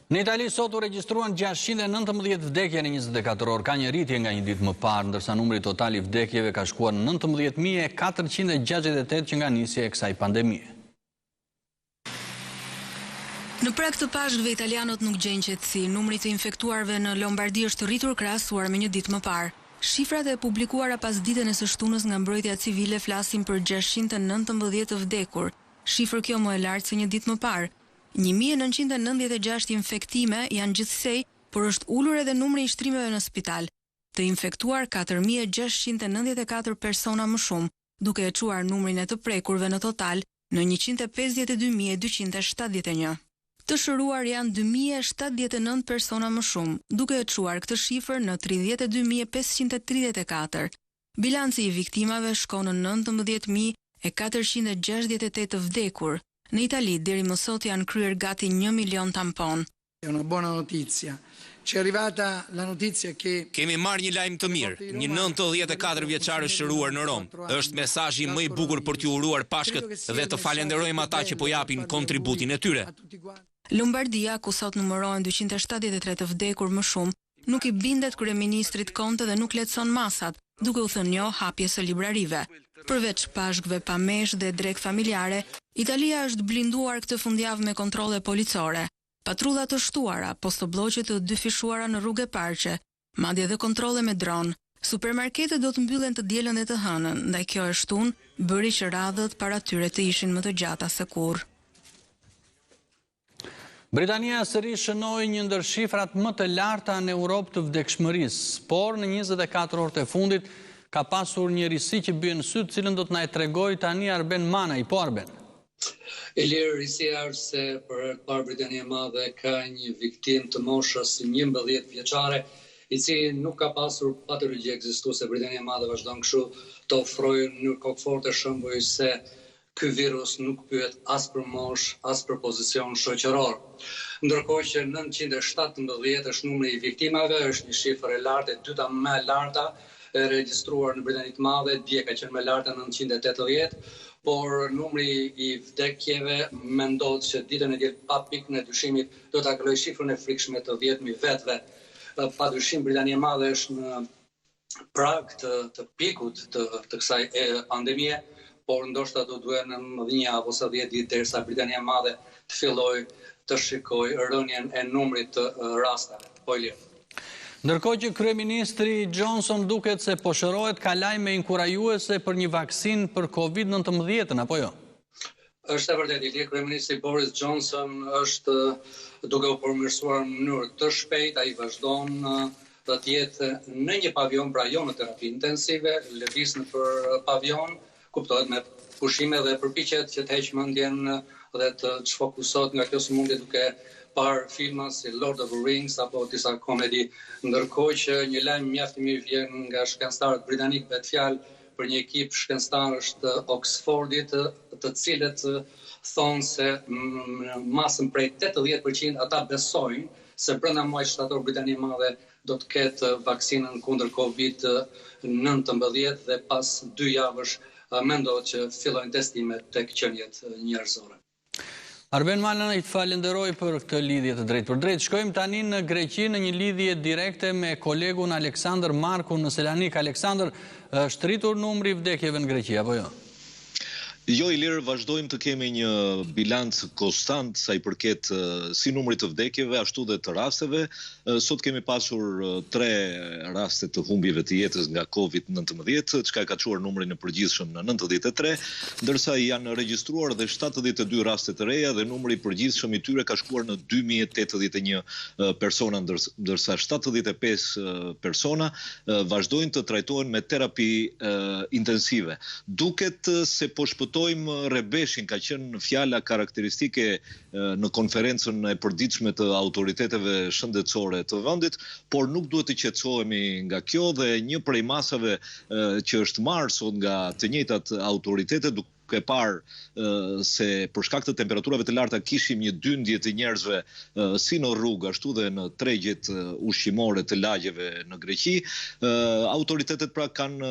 [SPEAKER 1] Në Itali sot u regjistruan 619 vdekje në 24 orë, ka një rritje nga një ditë më parë, ndërsa numri total i vdekjeve ka shkuar 19.468 që nga nisja e kësaj pandemie.
[SPEAKER 3] Në prag të pashkëve italianët nuk gjejnë qetësi, numri të infektuarve në Lombardi është rritur krahasuar me një ditë më parë. Shifrat e publikuara pas ditën e së shtunës nga mbrojtja civile flasin për 619 të vdekur, shifër kjo më e lartë se një ditë më parë. 1996 infektime janë gjithsej, por është ulur edhe numri i shtrimeve në spital. Të infektuar 4.694 persona më shumë, duke e quar numrin e të prekurve në total në 152.271. Të shëruar janë 2.079 persona më shumë, duke e quar këtë shifër në 32.534. Bilanci i viktimave shkon në 19.468 të vdekur. Në Itali, deri më sot janë kryer gati 1 milion tampon.
[SPEAKER 8] È una buona notizia. Ci è arrivata la notizia che
[SPEAKER 9] kemi marrë një lajm të mirë. Një 94 vjeçar është shëruar në Rom. Është mesazhi më i bukur për t'ju uruar Pashkët dhe të falenderojmë ata që po japin kontributin e tyre.
[SPEAKER 3] Lombardia, ku sot numërohen 273 të vdekur më shumë, nuk i bindet kryeministrit Conte dhe nuk lehtëson masat, duke u thënë jo hapjes së librarive. Përveç pashkëve pa mesh dhe drek familjare, Italia është blinduar këtë fundjavë me kontrolle policore, patrulla të shtuara, postobllogje të dyfishuara në rrugë e Parqe, madje edhe kontrolle me dron. Supermarketet do të mbyllen të dielën dhe të hënën, ndaj kjo e shtunë bëri që radhët para tyre të ishin më të gjata se kurrë.
[SPEAKER 1] Britania sërish shënoi një ndër shifrat më të larta në Europë të vdekshmërisë, por në 24 orët e fundit ka pasur një risi që bie në sy, cilën do të na e tregoj tani Arben Manaj. Po Arben.
[SPEAKER 10] Lirë, risia është se për herë të parë Britania e Madhe ka një viktim të moshës 11 vjeçare, i cili nuk ka pasur patologji ekzistuese. Britania e Madhe vazhdon kështu të ofrojë në mënyrë kokëforte shembuj se ky virus nuk pyet as për moshë, as për pozicion shoqëror. Ndërkohë që 917 është numri i viktimave, është një shifër e lartë, e dyta më e larta e regjistruar në Britaninë të Madhe, dje ka qenë më larta 980, por numri i vdekjeve mendohet që ditën e diel pa pikën e dyshimit do ta kalojë shifrën e frikshme të 10.000 vetëve. Padyshim Britania e Madhe është në prag të pikut të kësaj pandemie, por ndoshta do duhet në një javë ose 10 ditë derisa Britania e Madhe të fillojë të shikojë rënien e numrit të rasteve. Po Ilir.
[SPEAKER 1] Ndërkohë që kryeministri Johnson duket se po shërohet, ka lajme inkurajuese për një vaksinë për COVID-19, apo jo?
[SPEAKER 10] Është e vërtetë, Ilir, kryeministri Boris Johnson është duke u përmirësuar në mënyrë të shpejtë, ai vazhdon të jetë në një pavion, pra jo në terapi intensive, lëviz nëpër pavion, kuptohet me pushime dhe përpiqet që të heqë mendjen dhe të çfokusohet nga kjo sëmundje duke parë filma si Lord of the Rings apo disa komedi, ndërkohë që një lajm mjaft i mirë vjen nga shkencëtarët britanik, bëhet fjalë për një ekip shkencëtarësh të Oxfordit, të cilët thonë se masën prej 80% ata besojnë se brenda muajit shtator Britania e Madhe do të ketë vaksinën kundër COVID-19 dhe pas 2 javësh mendohet që fillojnë testimet tek qeniet njerëzore.
[SPEAKER 1] Arben Malana i të falenderoj për këtë lidhje të drejt për drejt. Shkojmë tani në Greqi në një lidhje direkte me kolegun Aleksandr Marku në Selanik. Aleksandr, është rritur numri i vdekjeve në Greqi, apo jo?
[SPEAKER 12] Jo, Ilir, vazhdojmë të kemi një bilanc konstant sa i përket si numrit të vdekjeve, ashtu dhe të rasteve. Sot kemi pasur 3 raste të humbjeve të jetës nga COVID-19, çka ka çuar numrin e përgjithshëm në 93, ndërsa janë regjistruar dhe 72 raste të reja dhe numri i përgjithshëm i tyre ka shkuar në 2081 persona, ndërsa 75 persona vazhdojnë të trajtohen me terapi intensive. Duket se po shpëtojmë rebeshin, ka qenë fjala karakteristike në konferencën e përditshme të autoriteteve shëndetësore të vendit, por nuk duhet të qetësohemi nga kjo dhe një prej masave që është marrë sot nga të njëjtat autoritete duke parë se për shkak të temperaturave të larta kishim një dyndje të njerëzve si në rrugë ashtu dhe në tregjet ushqimore të lagjeve në Greqi, autoritetet pra kanë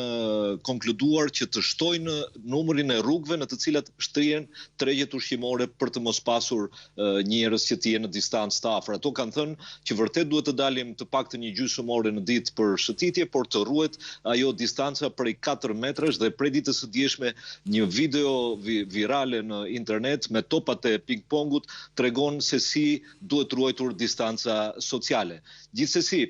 [SPEAKER 12] konkluduar që të shtojnë numrin e rrugëve në të cilat shtrihen tregjet ushqimore për të mos pasur njerëz që të jenë në distancë të afër. Ato kanë thënë që vërtet duhet të dalim të paktën një gjysmë ore në ditë për shëtitje, por të ruhet ajo distanca prej 4 metrash dhe prej ditës së dieshme një video virale në internet me topat e ping-pongut tregon se si duhet ruajtur distanca sociale. Gjithsesi,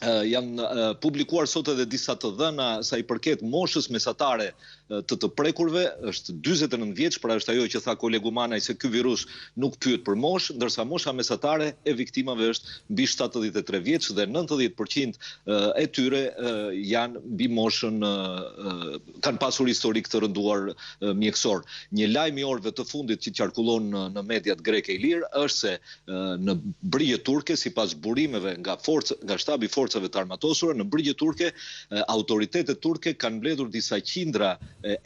[SPEAKER 12] janë publikuar sot edhe disa të dhëna sa i përket moshës mesatare të prekurve, është 49 vjeç, pra është ajo që tha kolegu Manaj se ky virus nuk pyet për moshë, ndërsa mosha mesatare e viktimave është mbi 73 vjeç dhe 90% e tyre janë mbi moshën, kanë pasur historik të rënduar mjekësor. Një lajm i orëve të fundit që qarkullon në mediat greke i lirë është se në brigjet turke, sipas burimeve nga shtabi forcave të armatosura, në brigjet turke, autoritetet turke kanë mbledhur disa qindra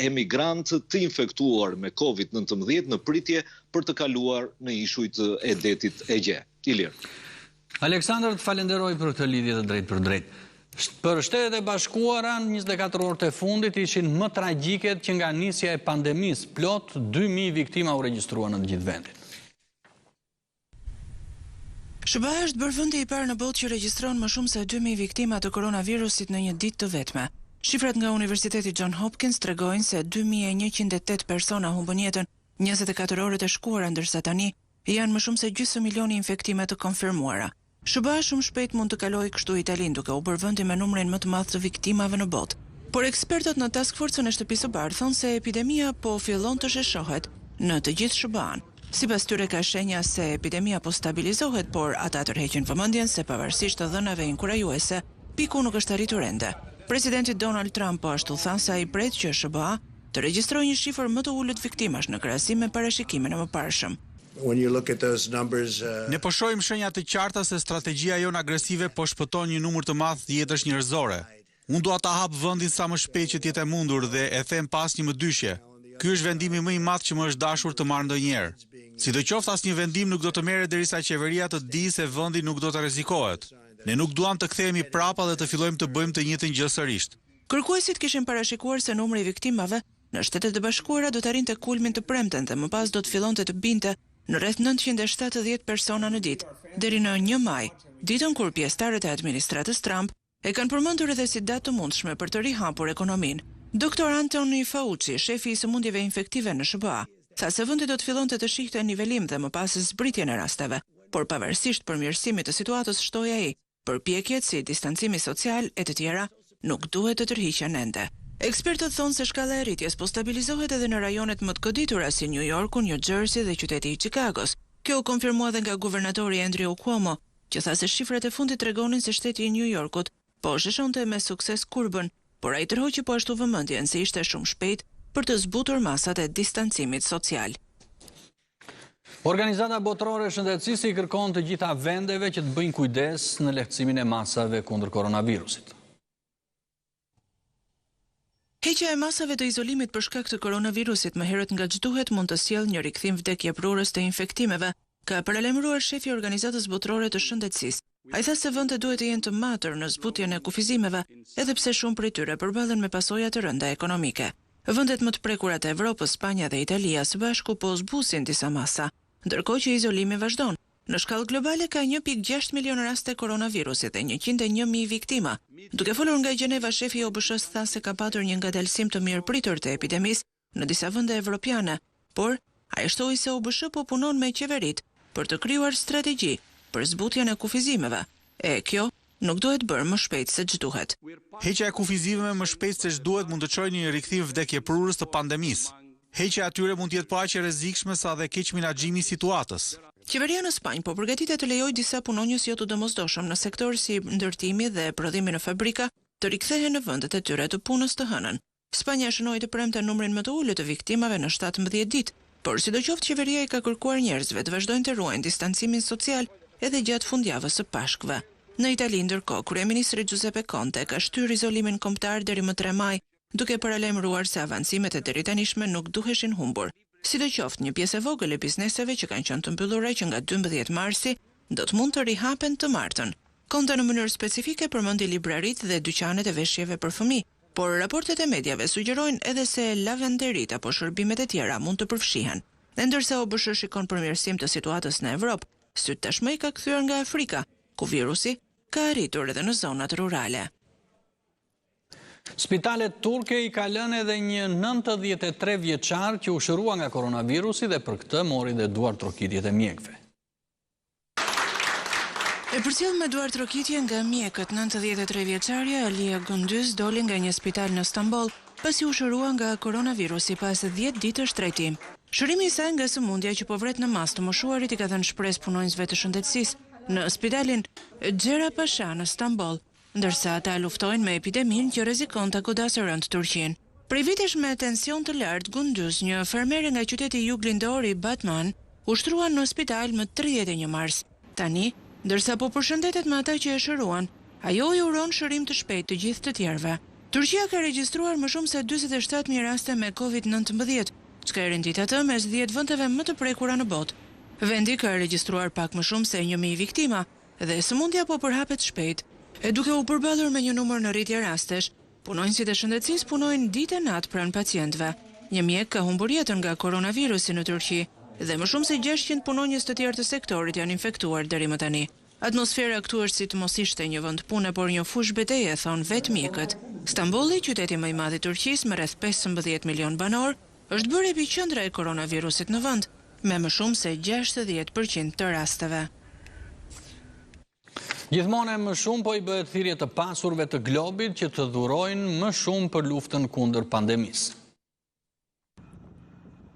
[SPEAKER 12] emigrantë të infektuar me COVID-19 në pritje për të kaluar në ishujt e detit Egje. Ilir.
[SPEAKER 1] Aleksandr, të falenderoj për këtë lidhje të drejt për drejt. Për Shtetet e Bashkuara, 24 orët e fundit ishin më tragjiket që nga nisja e pandemisë. Plot 2000 viktima u regjistruan në të gjithë vendin.
[SPEAKER 3] Shqipëria është bërë vendi i parë në botë që regjistron më shumë se 2000 viktima të koronavirusit në një ditë të vetme. Shifrat nga Universiteti John Hopkins tregojnë se 2108 persona humbën jetën 24 orët e shkuara, ndërsa tani janë më shumë se gjysmë milioni infektime të konfirmuara. Shqipëria shumë shpejt mund të kalojë kështu Italinë, duke u bërë vendi me numrin më të madh të viktimave në botë. Por ekspertët në task force-ën e shtëpisë së bardhë thonë se epidemia po fillon të sheshohet në të gjithë Shqipërinë. Sipas tyre ka shenja se epidemia po stabilizohet, por ata tërheqin vëmendjen se pavarësisht të dhënave inkurajuese, piku nuk është arritur ende. Presidenti Donald Trump po ashtu tha se ai pret që SBA të regjistrojë një shifër më të ulët viktimash në krahasim me parashikimin e mëparshëm.
[SPEAKER 13] Ne po shohim shenja të qarta se strategjia jonë agresive po shpëton një numër të madh të jetësh njerëzore. Unë dua ta hap vendin sa më shpejt që të jetë e mundur dhe e them pas një mëdyshje. Ky është vendimi më i madh që më është dashur të marr ndonjëherë. Sidoqoftë asnjë vendim nuk do të merret derisa qeveria të di se vendi nuk do të rrezikohet. Ne nuk duam të kthehemi prapa dhe të fillojmë të bëjmë të njëjtën gjë sërish.
[SPEAKER 3] Kërkuesit kishin parashikuar se numri i viktimave në Shtetet e Bashkuara do të arrinte kulmin të premten dhe më pas do të fillonte të binte në rreth 970 persona në ditë, deri në 1 maj, ditën kur pjesëtarët e administratës Trump e kanë përmendur edhe si datë të mundshme për të rihapur ekonominë. Dr. Anthony Fauci, shefi i sëmundjeve infektive në SBA, tha se vendi do të fillonte të shihte nivelim dhe më pas zbritjen e rasteve, por pavarësisht përmirësimit të situatës, shtoi ai, përpjekjet si distancimi social e të tjera nuk duhet të tërhiqen ende. Ekspertët thonë se shkalla e rritjes po stabilizohet edhe në rajonet më të goditura si New Yorku, New Jersey dhe qyteti i Chicagos. Kjo u konfirmua edhe nga guvernatori Andrew Cuomo, që tha se shifrat e fundit tregonin se shteti i New Yorkut po sheshonte me sukses kurbën, por ai tërhoqi po ashtu vëmendjen se ishte shumë shpejt për të zbutur masat e distancimit social.
[SPEAKER 1] Organizata botërore e shëndetësisë i kërkon të gjitha vendeve që të bëjnë kujdes në lehtësimin e masave kundër koronavirusit.
[SPEAKER 3] Heqja e masave të izolimit për shkak të koronavirusit më herët nga çdohet mund të sjellë një rikthim vdekjeprurës të infektimeve, ka paralajmëruar shefi i Organizatës Botërore të Shëndetësisë. Ai tha se vendet duhet të jenë të matër në zbutjen e kufizimeve, edhe pse shumë prej tyre përballen me pasoja të rënda ekonomike. Vendet më të prekurat e Evropës, Spanja dhe Italia së bashku po zbusin disa masa. ndërkohë që izolimi vazhdon. Në shkallë globale ka 1.6 milion raste koronavirusit dhe 101.000 viktima. Duke folur nga Gjeneva, shefi i OBSH-s tha se ka patur një ngadalësim të mirëpritur të epidemisë në disa vende evropiane, por ai shtoi se OBSH po punon me qeverit për të krijuar strategji për zbutjen e kufizimeve. E kjo nuk duhet bërë më shpejt se ç'duhet.
[SPEAKER 13] Heqja e kufizimeve më shpejt se ç'duhet mund të çojë në një rikthim vdekjeprurës të pandemisë. Heqja atyre mund të jetë po aq e rrezikshme sa dhe keq menaxhimi i situatës.
[SPEAKER 3] Qeveria në Spanjë po përgatitet të lejojë disa punonjës jo të domosdoshëm në sektor si ndërtimi dhe prodhimi në fabrika të rikthehen në vendet e tyre të punës të hënën. Spanja shënoi të premte numrin më të ulët të viktimave në 17 ditë, por sidoqoftë qeveria i ka kërkuar njerëzve të vazhdojnë të ruajnë distancimin social edhe gjatë fundjavës së Pashkëve. Në Itali, ndërkohë, kryeministri Giuseppe Conte ka shtyrë izolimin kombëtar deri më 3 maj, duke paralajmëruar se avancimet e deri tanishme nuk duheshin humbur. Sidoqoftë, një pjesë e vogël e bizneseve që kanë qenë të mbyllura që nga 12 marsi do të mund të rihapen të martën. Conte në mënyrë specifike përmendi libraritë dhe dyqanet e veshjeve për fëmijë, por raportet e mediave sugjerojnë edhe se lavenderit apo shërbimet e tjera mund të përfshihen. Dhe ndërsa OBSH shikon përmirësim të situatës në Evropë, syt tashmë i ka kthyer nga Afrika, ku virusi ka arritur edhe në zonat rurale.
[SPEAKER 1] Spitalet turke i ka lënë edhe një 93 vjeçar që u shërua nga koronavirusi dhe për këtë mori dhe duar trokitjet e mjekëve.
[SPEAKER 3] E përcjell me duar trokitje nga mjekët, 93 vjeçarja Alia Gündüz doli nga një spital në Stamboll pasi u shërua nga koronavirusi pas 10 ditësh trajtim. Shërimi i saj nga sëmundja që po vret në mas të moshuarit i ka dhënë shpresë punonjësve të shëndetësisë në spitalin Xhera Pasha në Stamboll, ndërsa ata luftojnë me epideminë që rrezikon ta godasë rënd Turqinë. Prej vitesh me tension të lartë, Gündüz, një fermere nga qyteti juglindor i Batman, u shtruan në spital më 31 mars. Tani, ndërsa po përshëndetet me ata që e shëruan, ajo i uron shërim të shpejtë të gjithë të tjerëve. Turqia ka regjistruar më shumë se 47.000 raste me COVID-19, çka e rendit atë mes 10 vendeve më të prekura në botë. Vendi ka regjistruar pak më shumë se 1.000 viktima dhe sëmundja po përhapet shpejt. E duke u përballur me një numër në rritje rastesh, punonjësit e shëndetësisë punojnë ditë e natë pranë pacientëve. Një mjek ka humbur jetën nga koronavirusi në Turqi dhe më shumë se 600 punonjës të tjerë të sektorit janë infektuar deri më tani. Atmosfera këtu është si të mos ishte një vend pune, por një fush betejë, thon vetë mjekët. Stambolli, qyteti më i madh i Turqisë me rreth 15 milion banor, është bërë epiqendra e koronavirusit në vend, me më shumë se 60% të rasteve.
[SPEAKER 1] Gjithmonë më shumë po i bëhet thirrje të pasurve të globit që të dhurojnë më shumë për luftën kundër pandemisë.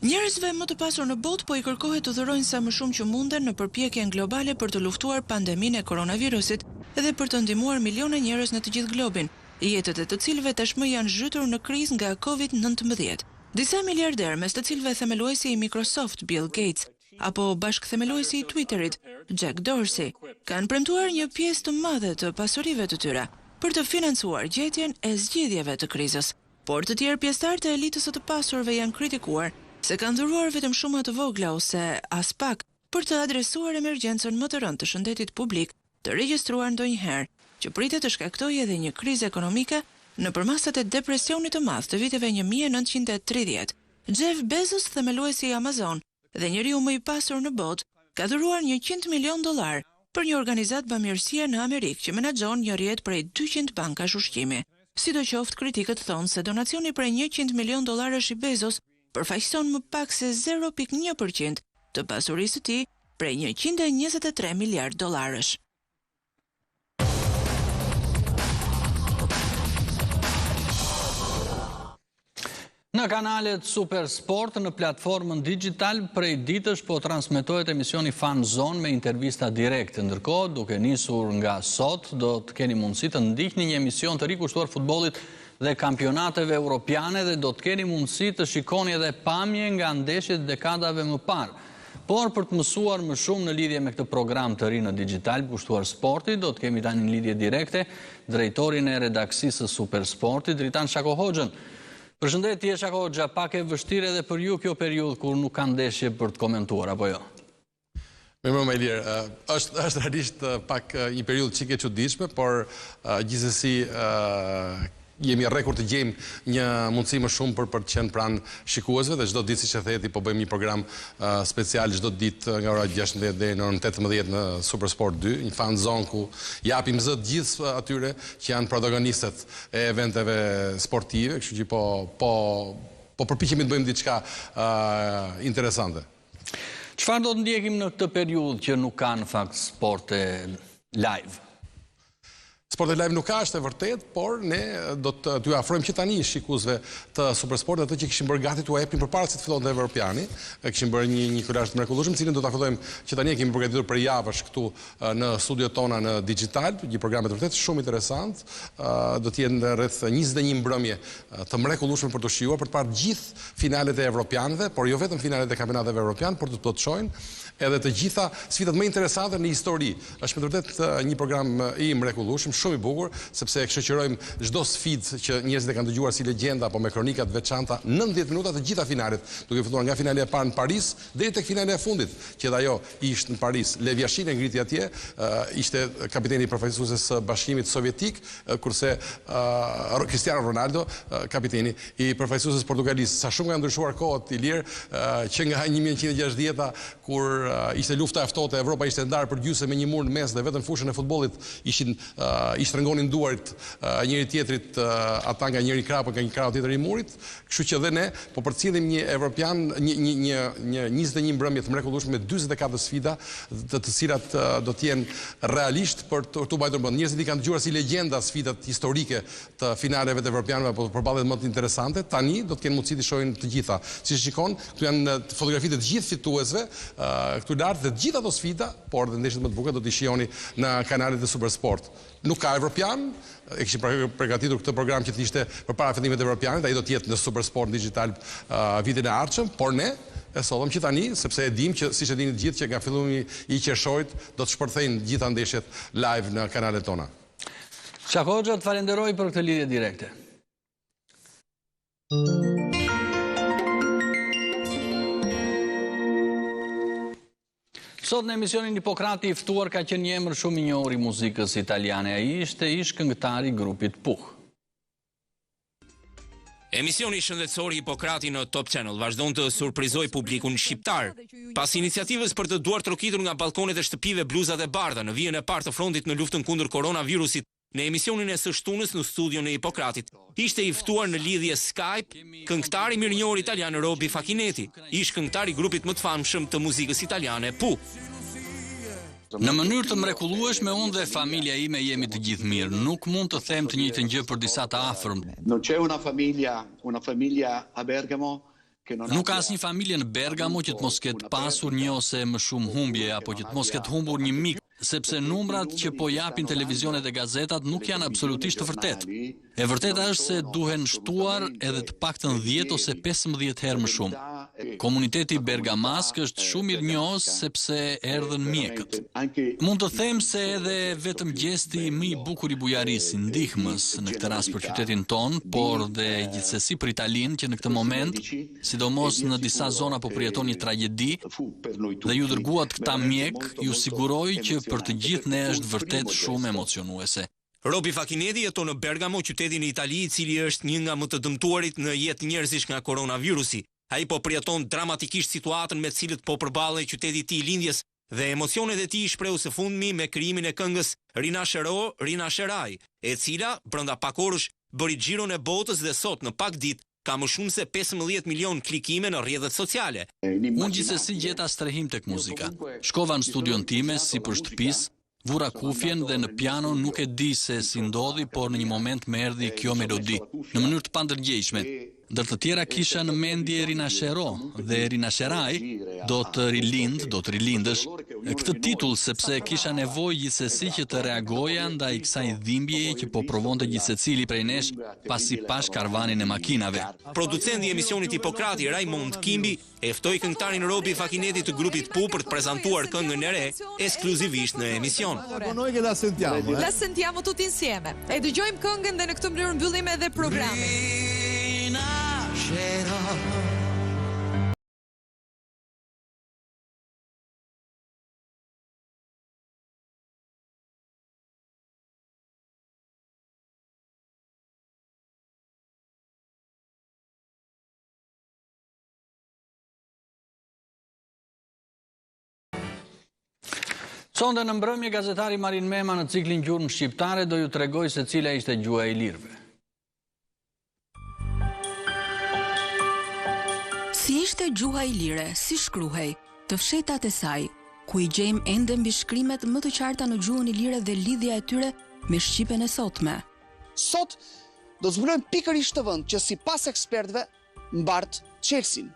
[SPEAKER 3] Njerëzve më të pasur në botë po i kërkohet të dhurojnë sa më shumë që munden në përpjekjen globale për të luftuar pandeminë e koronavirusit dhe për të ndihmuar miliona njerëz në të gjithë globin, jetët e të cilëve tashmë janë zhytur në krizë nga COVID-19. Disa miliarder, mes të cilëve themeluesi i Microsoft, Bill Gates, apo bashkëthemeluesi i Twitterit, Jack Dorsey, kanë premtuar një pjesë të madhe të pasurive të tyre për të financuar gjetjen e zgjidhjeve të krizës. Por të tjerë pjesëtar të elitës së të pasurve janë kritikuar se kanë dhuruar vetëm shumë të vogla ose as pak për të adresuar emergjencën më të rëndë të shëndetit publik të regjistruar ndonjëherë, që pritet të shkaktojë edhe një krizë ekonomike në përmasat e depresionit të madh të viteve 1930. Jeff Bezos, themeluesi i Amazon dhe njeriu më i pasur në botë, ka dhuruar $100 milion për një organizatë bamirësie në Amerikë që menaxhon një rrjet prej 200 bankash ushqimi. Sidoqoftë, kritikët thonë se donacioni prej $100 milion i Bezos përfaqëson më pak se 0.1% të pasurisë së tij prej $123 miliardë.
[SPEAKER 1] Në kanalet Super Sport në platformën digital prej ditësh po transmetohet emisioni Fan Zone me intervista direkte. Ndërkohë, duke nisur nga sot, do të keni mundësi të ndihni një emision të rikushtuar futbollit dhe kampionateve europiane dhe do të keni mundësi të shikoni edhe pamje nga ndeshjet dekadave më parë. Por për të mësuar më shumë në lidhje me këtë program të ri në digital kushtuar sportit, do të kemi tani në lidhje direkte drejtorin e redaksisë së Super Sportit, Dritan Shako Hoxhën. Përshëndetje Shako Hoxha, pak e vështirë edhe për ju kjo periudhë kur nuk ka ndeshje për të komentuar, apo jo?
[SPEAKER 14] Me lirë, është realisht pak një periudhë çike çuditshme, por gjithsesi jemi rekord të gjejmë një mundësi më shumë për të qenë pranë shikuesve dhe çdo ditë siç e theti po bëjmë një program special çdo ditë nga ora 16 deri në orën 18 në Supersport 2, një fan zone ku japim zë të gjithë atyre që janë protagonistët e eventeve sportive, kështu që po përpiqemi të bëjmë diçka interesante.
[SPEAKER 1] Çfarë do të ndjekim në këtë periudhë që nuk ka në fakt sporte live?
[SPEAKER 14] Sportet live nuk ka, është e vërtet, por ne do të t'ju afrojmë që tani shikuesve të Supersport ato që kishin bërë gati t'u japim përpara se të fillonte Evropiani, kishin bërë një kolazh të mrekullueshëm, cilin do ta fillojmë që tani e kemi përgatitur për javësh këtu në studiot tona në digital, një program të vërtet shumë interesant, do të jenë rreth 21 mbrëmje të mrekullueshme për të shijuar, për të parë gjithë finalet e Evropianëve, por jo vetëm finalet e kampionateve evropian, por të plotësojnë edhe të gjitha sfidat më interesante në histori. Është me të vërtetë një program i mrekullueshëm, shumë i bukur, sepse e shoqërojmë çdo sfidë që njerëzit e kanë dëgjuar si legjenda apo me kronika të veçanta, 90 minuta të gjitha finalet, duke filluar nga finali e parë në Paris deri tek finali e fundit, që edhe ajo ishte në Paris. Lev Yashin e ngriti atje, ishte kapiteni i përfaqësuesës së Bashkimit Sovjetik, kurse Cristiano Ronaldo, kapiteni i përfaqësuesës portugalisë. Sa shumë ka ndryshuar kohët i lirë, që nga 1960-ta kur ishte lufta e ftohtë, Evropa ishte ndarë për gjysmë me një mur në mes dhe vetëm fushën e futbollit i shtrëngonin duarit njëri tjetrit, ata nga njëri krah apo nga një krah tjetër i murit, kështu që dhe ne po përcjellim një evropian, një 21 mbrëmje të mrekullueshme me 44 sfida, të cilat do të jenë realisht për të mbajtur mend. Njerëzit i kanë dëgjuar si legjenda sfidat historike të finaleve të evropianëve apo përballjet më të interesante, tani do të kenë mundësi të shohin të gjitha. Si shikon, këtu janë fotografitë të gjithë fituesve, këtu lart dhe të gjitha ato sfida, por dhe ndeshjet më të bukura do t'i shihoni në kanalet e Supersport. Nuk ka evropian, e kishim përgatitur këtë program që të ishte përpara fillimit të evropianit, ai do të jetë në Supersport digital vitin e ardhshëm, por ne e sollëm që tani, sepse e dim që siç e dini të gjithë që nga fillimi i qershorit do të shpërthejnë gjitha ndeshjet live në kanalet tona.
[SPEAKER 1] Shakoxha, të falenderoj për këtë lidhje direkte. Sot në emisionin Hipokrati i ftuar ka qenë një emër shumë i njohur i muzikës italiane. Ai ishte ish këngëtari i grupit Puh.
[SPEAKER 9] Emisioni shëndetësor Hipokrati në Top Channel vazhdon të surprizoj publikun shqiptar. Pas iniciativës për të duar trokitur nga balkonet e shtëpive bluzat e bardha në vijën e parë të frontit në luftën kundër koronavirusit, në emisionin e së shtunës në studion e Hipokratit, ishte i ftuar në lidhje Skype këngëtari mirënjohur italian Robi Facchinetti, ish këngëtari i grupit më të famshëm të muzikës italiane Puh.
[SPEAKER 1] Në mënyrë të mrekullueshme, unë dhe familja ime jemi të gjithë mirë. Nuk mund të them të njëjtën gjë për disa të afërm.
[SPEAKER 2] Non c'è una famiglia a Bergamo.
[SPEAKER 1] Nuk ka asnjë familje në Bergamo që të mos ketë pasur një ose më shumë humbje apo që të mos ketë humbur një mik, sepse numrat që po japin televizionet e gazetat nuk janë absolutisht të vërtetë. E vërteta është se duhen shtuar edhe të paktën 10 ose 15 herë më shumë. Komuniteti bergamask është shumë mirënjohës sepse erdhën mjekët. Mund të them se edhe vetëm gjesti më i bukur i bujarisë, ndihmës në këtë rast për qytetin ton, por dhe gjithsesi për Italinë që në këtë moment, sidomos në disa zona po përjeton një tragjedi, dhe ju dërguat këta mjek, ju siguroj që për të gjithë ne është vërtet shumë emocionuese.
[SPEAKER 9] Robi Facchinetti jeton në Bergamo, qytetin e Itali, i cili është një nga më të dëmtuarit në jetë njerëzish nga koronavirusi. Ai po përjeton dramatikisht situatën me cilët po përballej qyteti i tij lindjes dhe emocionet e tij shprehu së fundmi me krijimin e këngës Rinascerai, e cila brenda pak orësh bëri xhiron e botës dhe sot në pak ditë ka më shumë se 15 milion klikime në rrjetet sociale.
[SPEAKER 1] Unë gjithsesi gjeta strehim tek muzika. Shkova në studion time si për shtëpis, vura kufjen dhe në piano nuk e di se si ndodhi, por në një moment më erdhi kjo melodi, në mënyrë të pandërgjeshme. Ndër të tjera kisha në mendje Rinascero dhe Rinascerai do të rilindësh këtë titull sepse kisha nevojë gjithsesi që të reagoja ndaj kësaj dhimbjeje që po provonte gjithsecili prej nesh pasi pash karvanin e makinave.
[SPEAKER 9] Producenti i emisionit Hipokrati Raimond Kimbi e ftoi këngëtarin Robi Facchinetti të grupit Puh për të prezantuar këngën e re ekskluzivisht në emision.
[SPEAKER 15] La sentiamo tutti insieme. E dëgjojmë këngën dhe në këtë mënyrë mbyllim edhe programin.
[SPEAKER 1] Sonde në mbrëmje, gazetari Marin Mema në ciklin Gjurmë Shqiptare do ju tregoj se cila ishte gjuha e ilirëve.
[SPEAKER 3] Si ishte gjuha ilire, si shkruhej, të fshetat e saj, ku i gjejmë ende mbi shkrimet më të qarta në gjuhën ilire dhe lidhja e tyre me shqipen e sotme.
[SPEAKER 16] Sot do të zbulojmë pikërisht të vend që sipas ekspertëve mbart çelësin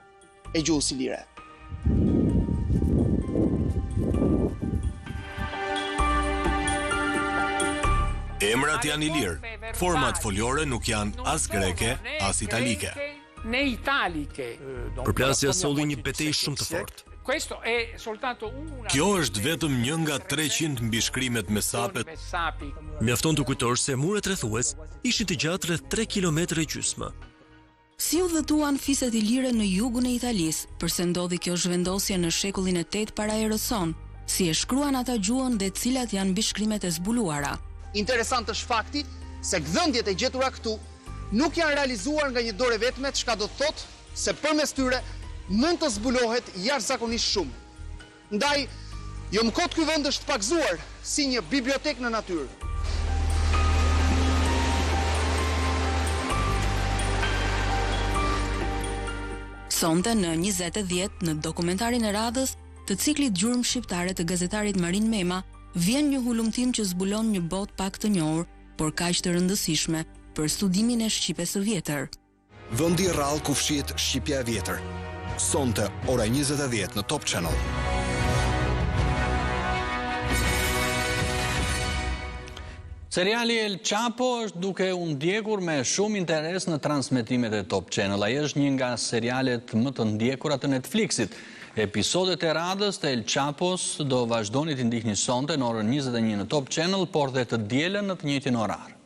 [SPEAKER 16] e gjuhës ilire.
[SPEAKER 17] Emrat janë ilirë, format folore nuk janë as greke, as italike. Përplasja solli një betejë shumë të fortë. Kjo është vetëm një nga 300 mbishkrimet me sapet. Mjafton të kujtosh se muret rrethues ishin të gjatë rreth 3 kilometra gjysmë.
[SPEAKER 3] Si u dhëtuan fiset ilire në jugun e Italisë, përse ndodhi kjo zhvendosje në shekullin e 8 para erës son, si e shkruan ata gjuhën dhe cilat janë mbishkrimet e zbuluara.
[SPEAKER 16] Interesant është fakti se gdhëndjet e gjetura këtu nuk janë realizuar nga një dorë vetme, çka do të thotë se përmes tyre mund të zbulohet jashtëzakonisht shumë. Ndaj, jo më kot ky vend është pakzuar si një bibliotekë në natyrë.
[SPEAKER 3] Sonte në 2010 në dokumentarin e radhës të ciklit Gjurmë Shqiptare të gazetarit Marin Mema, vjen një hulumtim që zbulon një botë pak të njohur, por kaq të rëndësishme për studimin e Shqipes së vjetër.
[SPEAKER 23] Vendi rrallë ku fshihet Shqipja e vjetër. Sonte ora 20:10 në Top Channel.
[SPEAKER 1] Seriali El Chapo është duke u ndjekur me shumë interes në transmetimet e Top Channel. Ai është një nga serialet më të ndjekura të Netflixit. Episodet e radhës të El Chapos do vazhdoni të ndihni sonte në orën 21 në Top Channel, por dhe të dielën në të njëjtin orar.